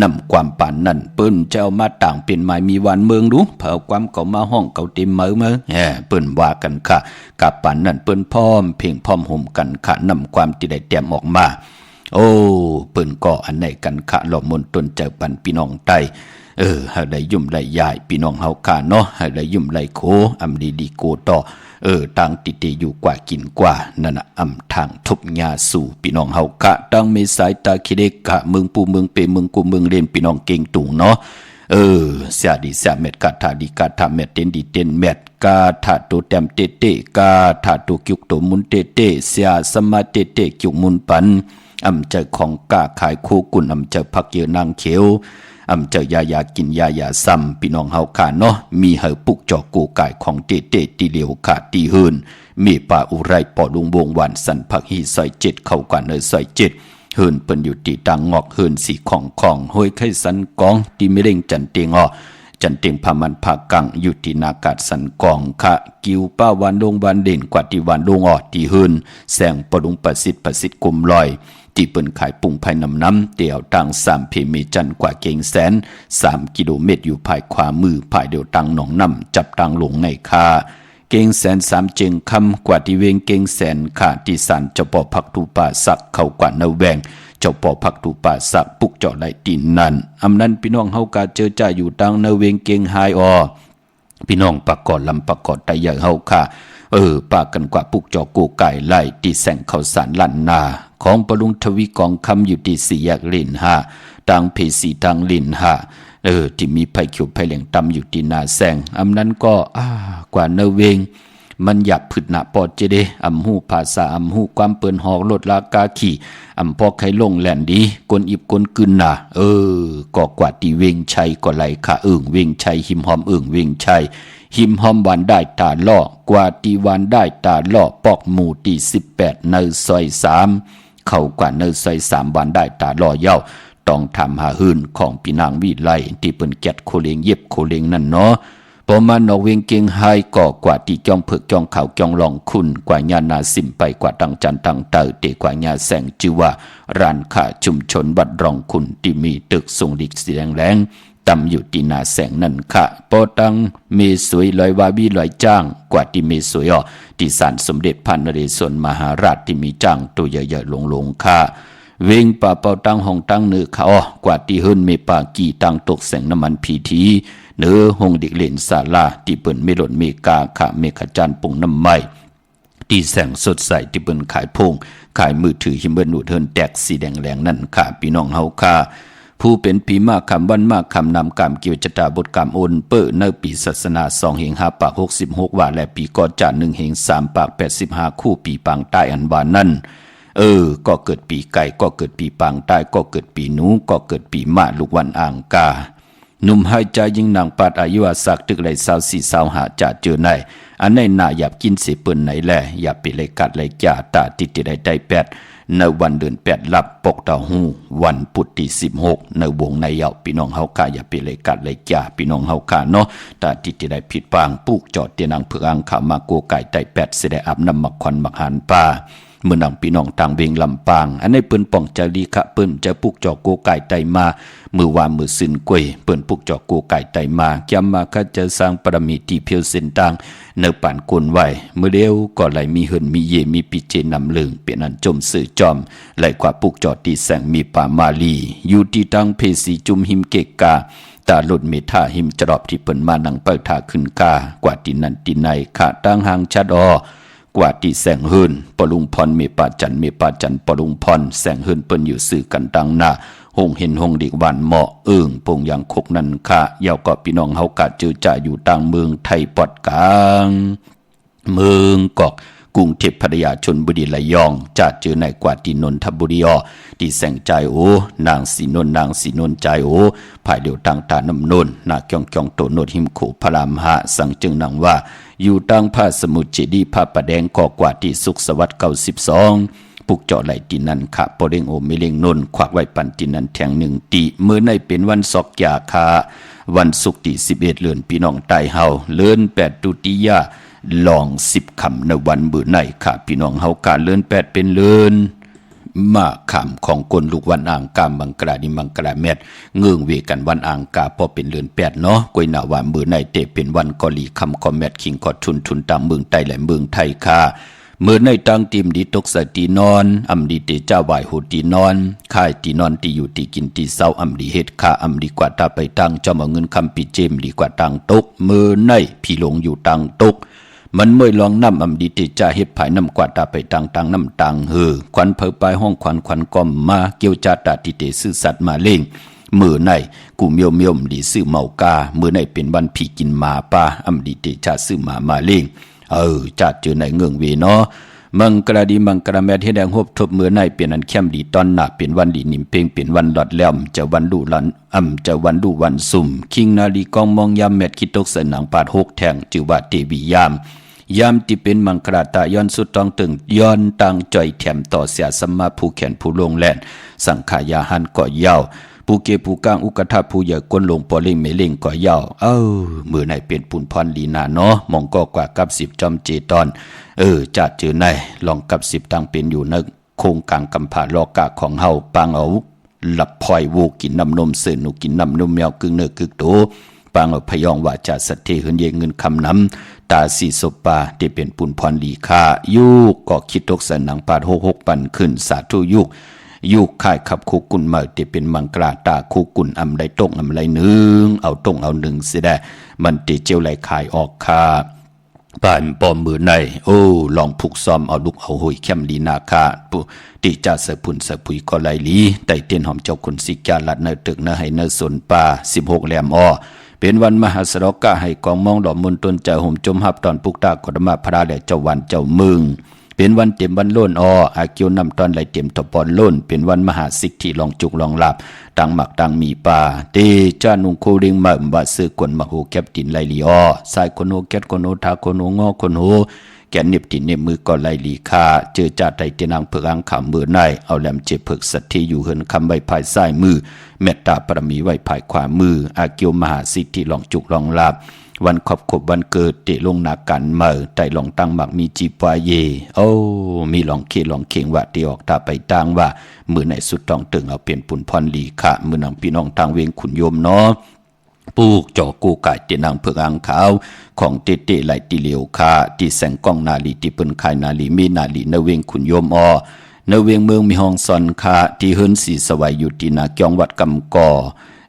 นำความปานนั้นเปิ้นจะเอามาต่างเป็นหมายมีวันเมืองดูเผาความเขามาห้องเขาเต็มมือเปิ้นว่ากันค่ะกับปานนั้นเปิ้นพร้อมเพ่งพร้อมห่มกันค่ะนำความที่ได้แต้มออกมาโอ้เปิ้นก็อันไหนกันค่ะหล่อมนตนเจอปันพี่น้องไตให้ได้ยุ่มได้ยายพี่น้องเฮาค่ะเนาะให้ได้ยุ่มได้โคอำดีโกต่อต่างติเตอยู่กว่ากินกว่านั่นน่ะอำทางทุบยาสู่พี่น้องเฮาค่ะตั้งมีสายตาคิเดกกะเมืองปูเมืองเปเมืองกูเมืองเรียนพี่น้องเก่งตุงเนาะเสียดีเสียเม็ดกะทาดีกะทาเม็ดเต็นดีเต็นเม็ดกาทาตัวแต้มเตเตกาทาตัวกิกตัวมุนเตเตเสียสมาเตเตกิกมุนปันอำเจอของกาขายคู่กุนอำเจอพักเยนางเขียวอำเจอยายากินยาซ้ำพี่น้องเฮาค่ะเนาะมีเหอปุกจอกูกายของเตเตตีเหลียวขาดตีหืนมีป่าอุไรปอดุงวงวันสันพักฮีซอย7เข้ากันซอย7หืนเปิ้นอยู่ตีตังงอกหืนสีของห้อยไข่สันกองตีไม่เร่งจันเตียงจันเตียงพามันพากังอยู่ที่นากาศสันกองค่ะกิวป้าวันดงวันเด่นกว่าที่วันดงตีหืนแสงปอดุงประสิทธิ์กุมลอยที่เปิ้นขายปุ่งภายน้ำเตี่ยวตัง3เพมีจันกว่าเก่งแสน3กิโลเมตรอยู่ภายขวามือภายเดียวตังหนองน้ำจับตังหลงในคาเก่งแสน3เจงคำกว่าที่เวงเก่งแสนขาที่สันเจ้าปอพักตูป่าสักเข้ากว่าเนาแวงเจ้าปอพักตูป่าสักปุกเจาะไหลตีนนั่นอำนั้นพี่น้องเฮากาเจอจ่าอยู่ตังเนาเวงเก่งไฮพี่น้องปากกอดลำปากกอดไตใหญ่เฮาค่ะปากกันกว่าปุกจอกูไก่ไล่ตีแสงเขาสารลั่นนาของปรุงทวีกองคำอยู่ที่4 แยกลิน5ตังเพสีตังลิน5ที่มีไผ่เขียวไผ่เหลืองตำอยู่ที่นาแสงอำนั้นก็กว่าเนเวงมันหยับผึดหนาปอดเจเดอำหูภาษาอำหูความเปิ้นหอกลดลากาขี่อำพอไข่ลงแหลนดีกนอิบกนกึนน่ะก็กว่าตีเวงชัยก็ไหลค่ะเวงชัยหิมหอมเวงชัยหิมหอมวันได้ตาล่อกว่าตีวันได้ตาล่อปอกหมู่ตี18ในซอย3เข้ากว่าในซอย3วันได้ตาล่อเย้าต้องทำหาหื่นของพี่นางวิไลที่เปิ้นแกดโคเลงเย็บโคเลงนั่นเนาะพอมานอกเวงเก่งไฮก่อกว่าที่จ้องเผือกจ้องขาวจ้องลองคุณกว่าญานาสิมไปกว่าตังจันตังเตอเตกว่าญาแสงจิว่าร้านค้าชุมชนวัดรองคุณที่มีตึกทรงดิกสีแดงตำอยู่ที่นาแสงนั่นค่ะปอตังเมสวยลอยวาบีลอยจ้างกว่าที่เมสวยที่ศาลสมเด็จพระนเรศวรมหาราชที่มีจ้างตัวใหญ่ๆหลงค่ะเวงป่าเป่าตังห้องตังเนื้อขากว่าที่เฮิรนเมปากีตังตกแสงน้ำมันพีทีเนื้อห้องดิกเลนศาลาที่เปิ้นเมลดเมกาค่ะเมฆจันปุ่งน้ำไม้ที่แสงสดใสที่เปิ้นขายพงขายมือถือหิมเบิ้นหนูเทินแตกสีแดงแรงนั่นค่ะพี่น้องเฮาค่ะผู้เป็นปีมากคำวันมากคำนำกรรมเกี่ยวจตาบทกรรมโอนเปิดในปีศาสนา2 เฮง5 ปาก 66 ว่าและปีก่อนจาก1 เฮง3 ปาก 85 คู่ปีปางใต้อันวานั่นก็เกิดปีไก่ก็เกิดปีปางใต้ก็เกิดปีหนูก็เกิดปีมะลูกวันอ่างกาหนุ่มให้ใจยิ่งนางปาดอายุอาศักตึกไหล24-25จะเจอในอันในหน้าหยับกินเสเปิ้นไหนแลอย่าไปเลยกัดเลยจ่าตาติดได้8ในวันเดือน8รับปกเต้าหู้วันพุธที่16ในวงในเยาพี่น้องเฮาค่ะอย่าไปเลยกัดเลยจ่าพี่น้องเฮาค่ะเนาะตาติดได้ผิดปางปลูกจอดเตียนางเผือกอ่างขามาโกไก่ไต้8สิได้อาบน้ำมักควันมักหันป่าเมื่อนังพี่น้องต่างเวงลำปางอันในเปิ้นป่องจารีคะเปิ้นจะปุกจอกโกไก่ไตมามือว่ามือสินกวยเปิ้นปุกจอกโกไก่ไตมาแกมมาคะจะสร้างปรมีที่เพียวเส้นต่างเนปานกวนไว้เมื่อเดียวก็ไหลมีเหินมีเยมีปิเจนำเลิงเปลี่ยนอันจมสื่อจอมไหลกว่าปุกจอตีแสงมีป่ามาลีอยู่ที่ตังเพสีจุมหิมเกกาตาหลุดเมธาหิมจรอบที่เปิ้นมานังเปิดทาขึ้นกากว่าตินันติในขาตั้งหางชัด กว่าที่แสงเฮินปลุงพรเมปาจันปลุงพรแสงเฮินเปิ้นอยู่สื่อกันดังหน้าหงเห็นหงดีกวันเหมาะปงอย่างคกนันค่ะยาวก็พี่น้องเฮากะเจอจ่าอยู่ต่างเมืองไทยปอดกลางเมืองกอกกรุงเทพพัทยาชลบุรีระยองจะเจอในกว่าที่นนทบุรีที่แสงใจโอนางสีนนใจโอภายเดียวต่างตาน้ำนนนาเกียงโตโนดหิมโขพระรามหะสังจึงนางว่าอยู่ตั้งพระสมุทรเจดีย์พระประแดงก่อกว่าที่สุขสวัสดิ์92ปุกเจาะไหลตีนันขะปอเด้งโอเมเลงนนควักไว้ปันตีนันแทง1ตีเมื่อในเป็นวันศอกยาคาวันศุกร์ที่11เดือนพี่น้องใต้เฮาเลื่อน8ตุติยาลอง10คำในวันมื้อในค่ะพี่น้องเฮากาเลื่อน8เป็นเลื่อนมาคำของกลลูกวันอ่างกามบังกราดิมังกราเม็ดเงื่องเวกันวันอ่างกาพอเป็นเลื่อน8เนาะกวยหน้าวันมื้อในเตเป็นวันกอลีคำคอมแมทคิงกอดทุนตามเมืองใต้และเมืองไทยค่ะเมื่อในตั้งทีมดีตกสตีนอนอำดีเตเจ้าไหวโหตีนอนค่ายตีนอนตีอยู่ตีกินตีเศร้าอำดีเฮ็ดค่าอำดีกว่าตาไปตั้งเจ้ามาเงินคำปีเจมดีกว่าตังตกเมื่อในพี่หลงอยู่ตังตกมันเมื่อลองน้ำอำดีเตจ่าเฮ็ดภายน้ำกว่าตาไปตังน้ำตังควันเผอไปห้องควันก้มมาเกี่ยวจาตาติเตซื่อสัตว์มาเล่งมือในกูเมียวดีซื้อเมากามือในเป็นวันผีกินหมาป่าอำดีเตจ่าซื้อหมาเล่งจัดเจอในเงื่องเวเนาะมังกรดีมังกรแมทให้แดงหบทบมือในเป็นอันเข้มดีตอนหน้าเป็นวันดีนิ่มเพ่งเป็นวันหลอดแหลมจะวันดูหลันจะวันดูวันสุ่มคิงนาลีกองมองยามแมทคิดตกใส่หนังปาด6แทงจือว่าเตบียามที่เป็นมังกรตาย้อนสุดต้องตึงย้อนตังจ่อยแถมต่อเสียสมมาผู้แขนผู้ลงแล่นสังขายาหันก่อยาวผู้เกผู้กลางอุกทาผู้ใหญ่ก้นลงปอเล่งไม่เล่งก่อยาวมือในเป็นปุ่นพรลีนาเนาะมองก็กว่ากับ10จอมเจตอนจัดเจอในลองกับ10ตังเป็นอยู่ในโครงกลางกำผาลอกะของเฮาปางเอาหลับพลอยวูกินน้ำนมเสือหนูกินน้ำนมแมวกึ่งเนื้อกึ่งโตปางเอาพยองว่าจะสัตเทหืนเยเงินคำน้ำตาสีศปาที่เป็นปุ่นพรลีคายุกก็คิดตกใส่หนังปาด66ปันขึ้นสาธุยุกค่ายขับคู่กุนมาที่เป็นมังกราตาคู่กุนอำไดตงอำไรหนึ่งเอาตงเอาหนึ่งเสียได้มันตีเจียวไหลขายออกคาป่านปอมมือในลองผูกซ้อมเอาลูกเอาหุยเข้มลีนาคาปุติจ่าเสพุนเสพุยก็ไหลลีไต่เตียนหอมเจ้าคนสิกาลัดเนตึกเนให้เนสนป่า16แหลมเป็นวันมหาสรกะให้กองมองดอกมนตนใจห่มจมหับตอนปุกตากฎมาพระและเจ้าวันเจ้ามึงเป็นวันเต็มวันโล่นอาเกียวนำตอนไหลเต็มทบอนโล่นเป็นวันมหาสิกที่ลองจุกลองหลับตังหมักตังมีป่าเตจ้านุงโคริงมาบาซื้อกวนมาโหแคบตินไหลลีสายคนโหแคทคนโหทาคนโหงอคนโหแกนเน็บตินเน็บมือก็ไหลลีคาเจอจ่าไตเตนางเผือกอังขามมือในเอาแหลมเจ็บเผือกสัตที่อยู่เหินคำใบภายซ้ายมือเมตตาปรมีไว้ภายขวามืออาเกียวมหาสิกที่ลองจุกลองหลับวันขบวันเกิดเตลงนากันเมื่อไต่ลองตั้งหมักมีจีปายเยมีลองเคลองเข่งว่าเตีออกตาไปตั้งว่ามือในสุดต้องตึงเอาเปลี่ยนปุ่นพรลีค่ะมือนังพี่น้องทางเวงขุนโยมเนาะปลูกจ่อกูไก่เตนางเผือกอังขาวของเตไหลตีเหลียวค่ะที่แสงกองนาลีที่เปิ้นคายนาลีมีนาลีเนเวงขุนโยมเนเวงเมืองมีห้องซอนค่ะที่เฮิรนสีสวัยอยู่ที่นาเกียงวัดกำกอ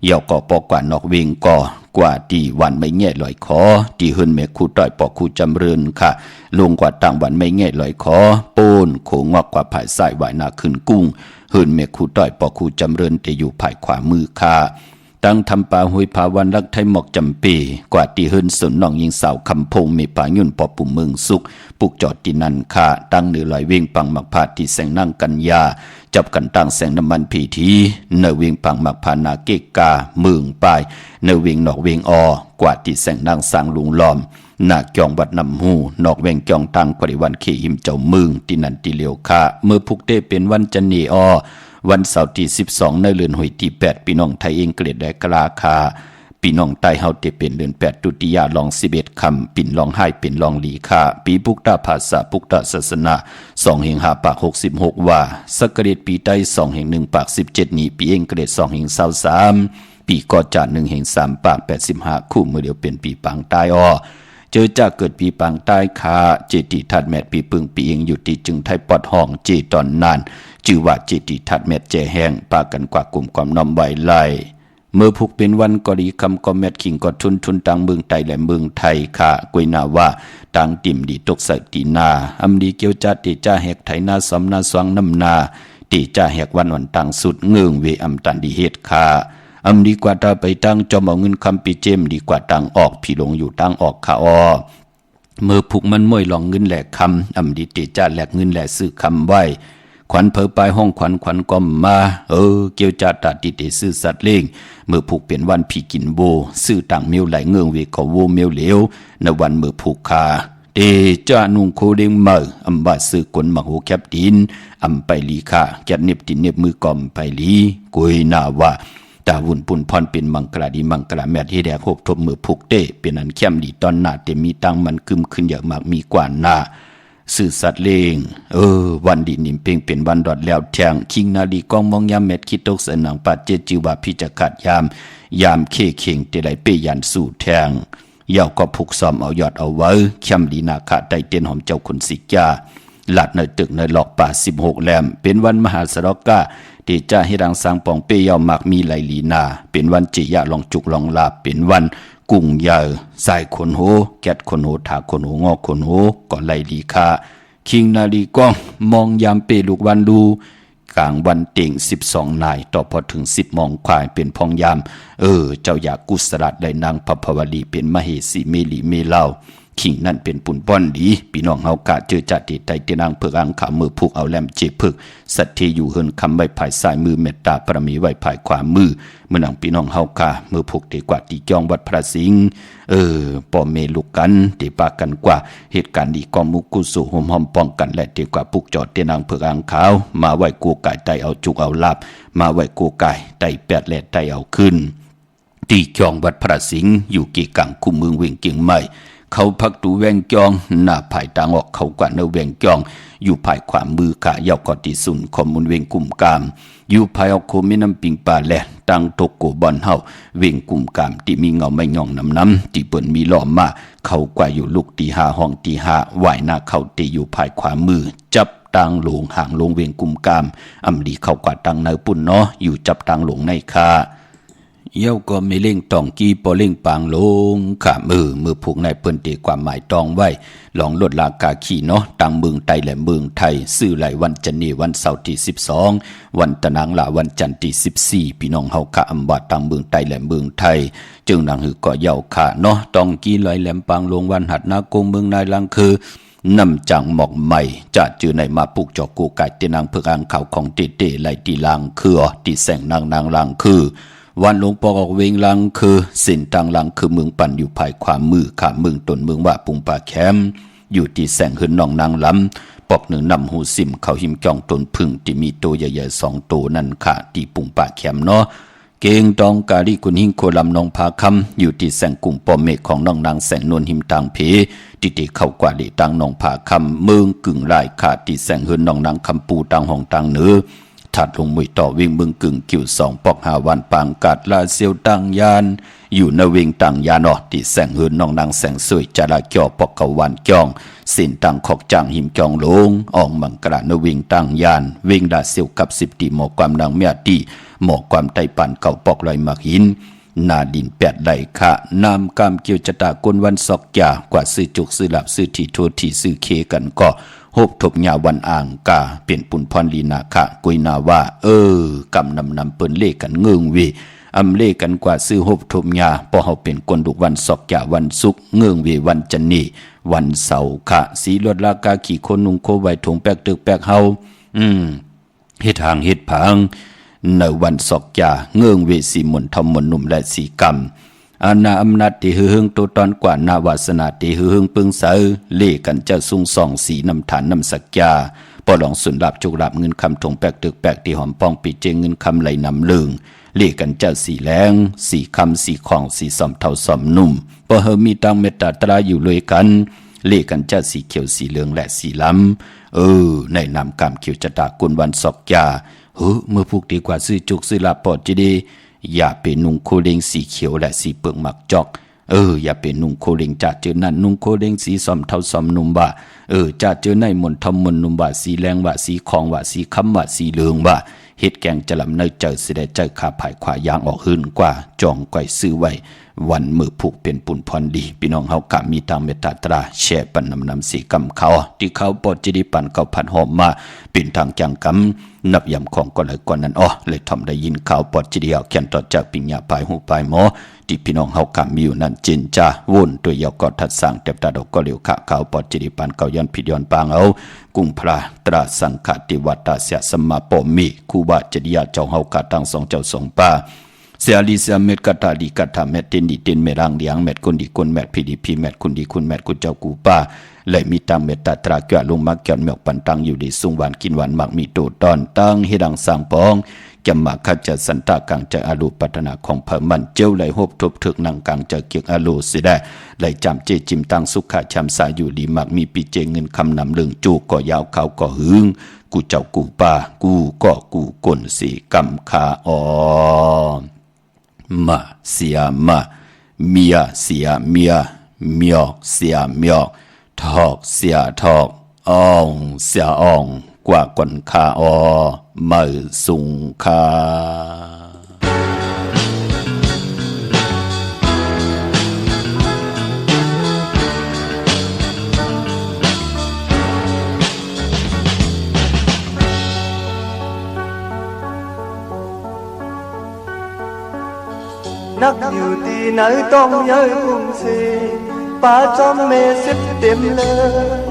ยาวก่อปอกว่านอกเวงก่อกว่าที่วันไม่แง่ลอยคอที่เฮิรนแม่คู่ต้อยปอกคู่จำเริญค่ะลงกว่าต่างวันไม่แง่ลอยคอโปนโขงอกกว่าภายซ้ายไหวนาขึ้นกุ้งเฮิรนแม่คู่ต้อยปอกคู่จำเริญแต่อยู่ภายขวามือค่ะตั้งทำป่าหุยภาวันรักไทยหมอกจำปีกว่าที่เฮิรนสนน้องยิงสาวคำพงมีป่ายุ่นปอปุ่มเมืองสุกปุกจอดที่นั่นค่ะตั้งเนื้อลอยเวงปังหมักพาดที่แสงนั่งกันยาจับกันตั้งแสงน้ำมันผีทีเนเวงปังหมักพานาเกกาเมืองปลายเนเวงนอกเวงกว่าที่แสงนั่งสร้างลุงล้อมนาเกียงวัดนำหูนอกเวงเกียงตังกว่าวันเขหิมเจ้าเมืองที่นั่นที่เลียวค่ะเมื่อพุกเตเป็นวันจันนีวันเสาร์ที่12ในเดือนหอยที่8พี่น้องไทยเองเกรดได้กลาคาพี่น้องใต้เฮาเตเป็นเดือน8ตุติยาลอง11คำปิ่นลองให้เป็นลองลีคาปีปุกตาภาษาปุกตาศาสนา2แห่ง5ปาก66ว่าสักเกรดปีใต้2แห่ง1ปาก17นี้ปีเองเกรด2แห่ง23ปีก่อจา1แห่ง3ปาก85คู่มือเดียวเป็นปีปางใต้เจอจากเกิดปีปางใต้คาเจติทัดแมทปีปึงปีเองอยู่ที่จึงไทยปอดห้องเจตอนนานจื่อว่าเจติทัดแมทเจแห้งปากันกว่ากลุ่มความน้อมไว้ไล่ เมื่อผูกเป็นวันก็ดีคำก็แมดขิงก็ทุนต่างเมืองไทยและเมืองไทยค่ะกวยนาว่าต่างติ่มดีตกใส่ตีนาอำดีเกียวจัดติจ้าแหกไถนาสำนาสวงน้ำนาติจ้าแหกวันต่างสุดเงืองเวอำตันดีเฮ็ดค่ะอำดีกว่าตาไปตั้งจอมเอาเงินคำปีเจมดีกว่าตังออกพี่ลงอยู่ตังออกขาออเมื่อผูกมันม่วยลองเงินแหลกคำอำดีติจ้าแหลกเงินแหลกซื้อคำไว้ขวัญเพอไปห้องขวัญก็มาเกี่ยวจัดตัดติเตซื้อสัตว์เลี้ยงเมื่อผูกเป็นวันพี่กินโบซื้อต่างเมียวไหลเงืองเวก็โวเมียวเหลวในวันเมื่อผูกคาเตจ้านุงโคเด้งเมื่ออำบาซื้อกลมโหแคบดินอำไปลีค่ะแกเน็บตินเน็บมือกอมไปลีกุยนาว่าตาวุ่นปุ่นพรเป็นมังกรดีมังกรแมทที่แดกโหบทบมือผูกเต้เป็นอันเข้มดีตอนหน้าเตมีตังมันคึมขึ้นอย่างมากมีกว่าหน้าสื่อสัตว์เลงวันดีนิ่มเพ่งเป็นวันดอดแล้วแทงคิงนาลีกองมองยามเม็ดคิดตกเสนังปัดเจจิวาพิจักขัดยามเคเข่งเตไลเปยันสู่แทงเย่าก็ผูกซ้อมเอายอดเอาไว้เข้มดีนาคาไตเตียนหอมเจ้าคุณสิกาหลัดในตึกในหลอกป่า16แหลมเป็นวันมหาสรกาที่จะให้ดังสร้างปองเปยาวมากมีไหลลีนาเป็นวันจิยะลองจุกลองลาเป็นวันกุ้งใหญ่สายคนโหแกดคนโหถาคนโหงอคนโหก่อนไหลลีคาคิงนาลีก้องมองยามเปลูกวันดูกลางวันเต่ง12นายต่อพอถึง10โมงควายเป็นพองยามเจ้าอยากกุศลได้นางพภวลีเป็นมเหสีเมลีเมเล่าขิงนั่นเป็นปุ่นป้อนดีพี่น้องเฮากะเจอจัดติไตเตนางเพิกอังขามือผูกเอาแหลมเจพึกสัตเทอยู่เฮินคำไว้ภายซ้ายมือเมตตาปรมีไว้ภายขวามือเมื่อนางพี่น้องเฮากะมือผูกเตกว่าตีจองวัดพระสิงห์ป่อเมลุกกันเตปากันกว่าเหตุการณ์ดีกอมุกุสุหอมหอมป้องกันและเตกว่าปุกจอดเตนางเพิกอังขาวมาไว้กูกายไตเอาจุกเอาลาบมาไว้กูกายไตแปดและไตเอาขึ้นตีจองวัดพระสิงห์อยู่กีกังคุมเมืองเวียงเกียงใหม่เขาพักตูแวงจองหน้าภายต่างออกเขากว่าเนแวงจองอยู่ภายขวามือกะยาวกอติสุนคอมุนเวงกุ่มกามอยู่ภายออกโคมิน้ำปิงปลาแหลตั้งตกโกบอนเฮาเวงกุ่มกามที่มีเงาไม่ย่องน้ำที่เปิ่นมีล้อมมาเขากว่าอยู่ลูกตีห้าห้องตีห้าไหวหน้าเขาตีอยู่ภายขวามือจับตังหลงห่างลงเวงกุ่มกามอำดีเขากว่าตังเนปุ่นเนาะอยู่จับตังหลงในคาเย้าก็ไม่เล่งตองกี้ปอเล่งปางลงขามือผูกในเปิ้นตีความหมายตองไว้ลองลดลากาขี่เนาะตังเมืองไทยและเมืองไทยซื้อไหลวันจันนีวันเสาร์ที่12วันตะนางละวันจันทร์ที่14พี่น้องเฮาคะอำบาตังเมืองไทยและเมืองไทยจึงนางหือก็เย้าค่ะเนาะตองกี้ไหลแหลมปางลงวันหัดนากงเมืองนายลังคือนำจังหมอกใหม่จะจือในมาปลูกจอกกูไก่เตนางเพิกอังข่าวของเตไหลตีลังคือตีแสงนางลังคือวันหลวงปอกเวงลังคือสินตังลังคือเมืองปั่นอยู่ภายขวามือขาเมืองตนเมืองว่าปุงป่าแคมอยู่ที่แสงหืนนองนางลำปอกหนึ่งนำหูซิมเขาหิมจองตนพึ่งที่มีโตใหญ่ๆ2 โตนั่นค่ะที่ปุงป่าแคมเนาะเกงตองกาลีกุนหิงโคลำนองพาคำอยู่ที่แสงกุ่มปอมเมฆของน้องนางแสงนวลหิมตางเพติเตเข้ากว่าเดตังนองพาคำเมืองกึ่งลายขาดที่แสงหืนนองนางคำปูตังห้องตังเนื้อถัดลงมวยต่อวิ่งเมืองกึ่งกิ่ว2ปอกหาวันปางกัดลาเซียวตังยานอยู่ในเวงตังยานอที่แสงหืนน้องนางแสงสวยจาราเกี่ยวปอกกวันจองสินตังขอกจางหิมจองลงออกมังกระในเวงตังยานเวงดาเซียวกับ10ตีหมอกความนางเมียตีหมอกความไตปันเก่าปอกลอยมักหินนาดิน8ไหลค่ะนามกามเกี่ยวจตากนวันศอกยากว่าซื้อจุกซื้อหลับซื้อที่โทที่ซื้อเคกันก็หบทบยาวันอ่างกาเปลี่ยนปุ่นพรลีนาค่ะกุยนาว่ากำนำเปิ้นเล่กันเงืองเวอำเล่กันกว่าซื้อหบทบยาพอเฮาเป็นคนดุวันศอกยาวันศุกร์เงืองเววันจันนีวันเสาร์ค่ะสีลดลากาขี่คนนุงโคไว้ถงแปกตึกแปกเฮาเฮ็ดทางเฮ็ดผังในวันศอกยาเงืองเวสีมนทำมนนุ่มและสีกรรมอาณาอำนาจที่หือหึงตัวตอนกว่านาวาสนาที่หือหึงปึงเสอเล่กันจะซุ่งส่องสีน้ำฐานน้ำสักยาปอลองสุนลับจุกลับเงินคำถงแปกตึกแปกที่หอมปองปีเจงเงินคำไหลนำลึงเล่กันจะสีแรงสีคำสีของสีสอมเท่าสอมนุ่มปอเฮมีตังเมตตาตราอยู่เลยกันเล่กันจะสีเขียวสีเหลืองและสีล้ำในนำกำเขียวจะตากุนวันศอกยาเมื่อพวกดีกว่าซื้อจุกซื้อลาปอดจะดีอย่าเป็นนุ่งโคเลงสีเขียวและสีเปลือกหมักจอกอย่าเป็นนุ่งโคเลงจัดเจอนั่นนุ่งโคเลงสีสอมเท่าสอมนุ่มบ่าจัดเจอในมนทำมนนุ่มบ่าสีแรงบ่าสีของบ่าสีคำบ่าสีเหลืองบ่า เฮ็ดแกงจะลำเนยเจอสิได้เจอขาผายขวายางออกหื่นกว่าจองไก่ซื้อไว้วันมือผูกเป็นปุ่นพรดีพี่น้องเฮากะมีทางเมตตาแช่ปันนำสีกำเขาที่เขาปอจิดิปันเขาผัดหอมมาเป็นทางจังกำนับยำของก็เลยกว่านั้นเลยทำได้ยินข่าวปอจิดิเอาเขียนต่อจากปิญญาปลายหูปลายหมอที่พี่น้องเฮากะมีอยู่นั่นจินจ้าวุ่นตัวยอกอทัดสั่งเต็บตาดอกก็เหลียวขะข่าวปอจิดิปันเขาย้อนผิดย้อนปางเอากุ้งพระตราสังฆติวัตตาเสียสมมาปอมีครูบาจริยาเจ้าเฮากะตั้งสองเจ้าสองป่าเสียลีเสียเม็ดกะตาดีกะตาเม็ดเต็นดีเต็นเมรังเลียงเม็ดคนดีคนแมดพีดีพีแมดคนดีคนแมดกุเจ้ากูป้าและมีตังเม็ดตาตราเกะลงมักเกี่ยวเมกปันตังอยู่ดีสุงหวานกินหวานมักมีโตตอนตั้งเฮดังสร้างปองจำมาขจัดสันตากังจะอาลูปัฒนาของเพิ่มมันเจ้าไหลหบทบถึกนังกังจะเกียกอาลูสิได้ไหลจำเจจิมตังสุขาชำสาอยู่ดีมักมีปีเจเงินคำนำเรื่องจูก่อยาวเขาก่อหึงกูเจ้ากูป้ากูก็กูกลสีกำคามาเสียมาเมียเสียเมียเมียเสียเมียทอกเสียทอกอ่องเสียอ่องกว่ากวนคามือสุงคานักอยู่ที่ไหนต้องย้ายกรุงศรีป่าจอมเมสิบเต็มเลย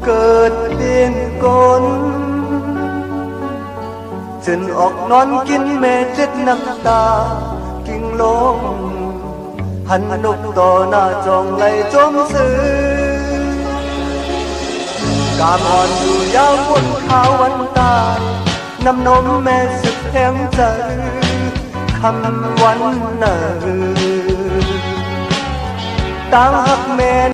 เกิดเป็นคนจนออกนอนกินเมเจ็ดน้ำตากิ่งลงหันนกต่อหน้าจองไหลจมซื้อกามอ่อนอยู่ยาวบนขาววันตายน้ำนมแม่สุดแข็งใจคำวันเนอต่างหักแม่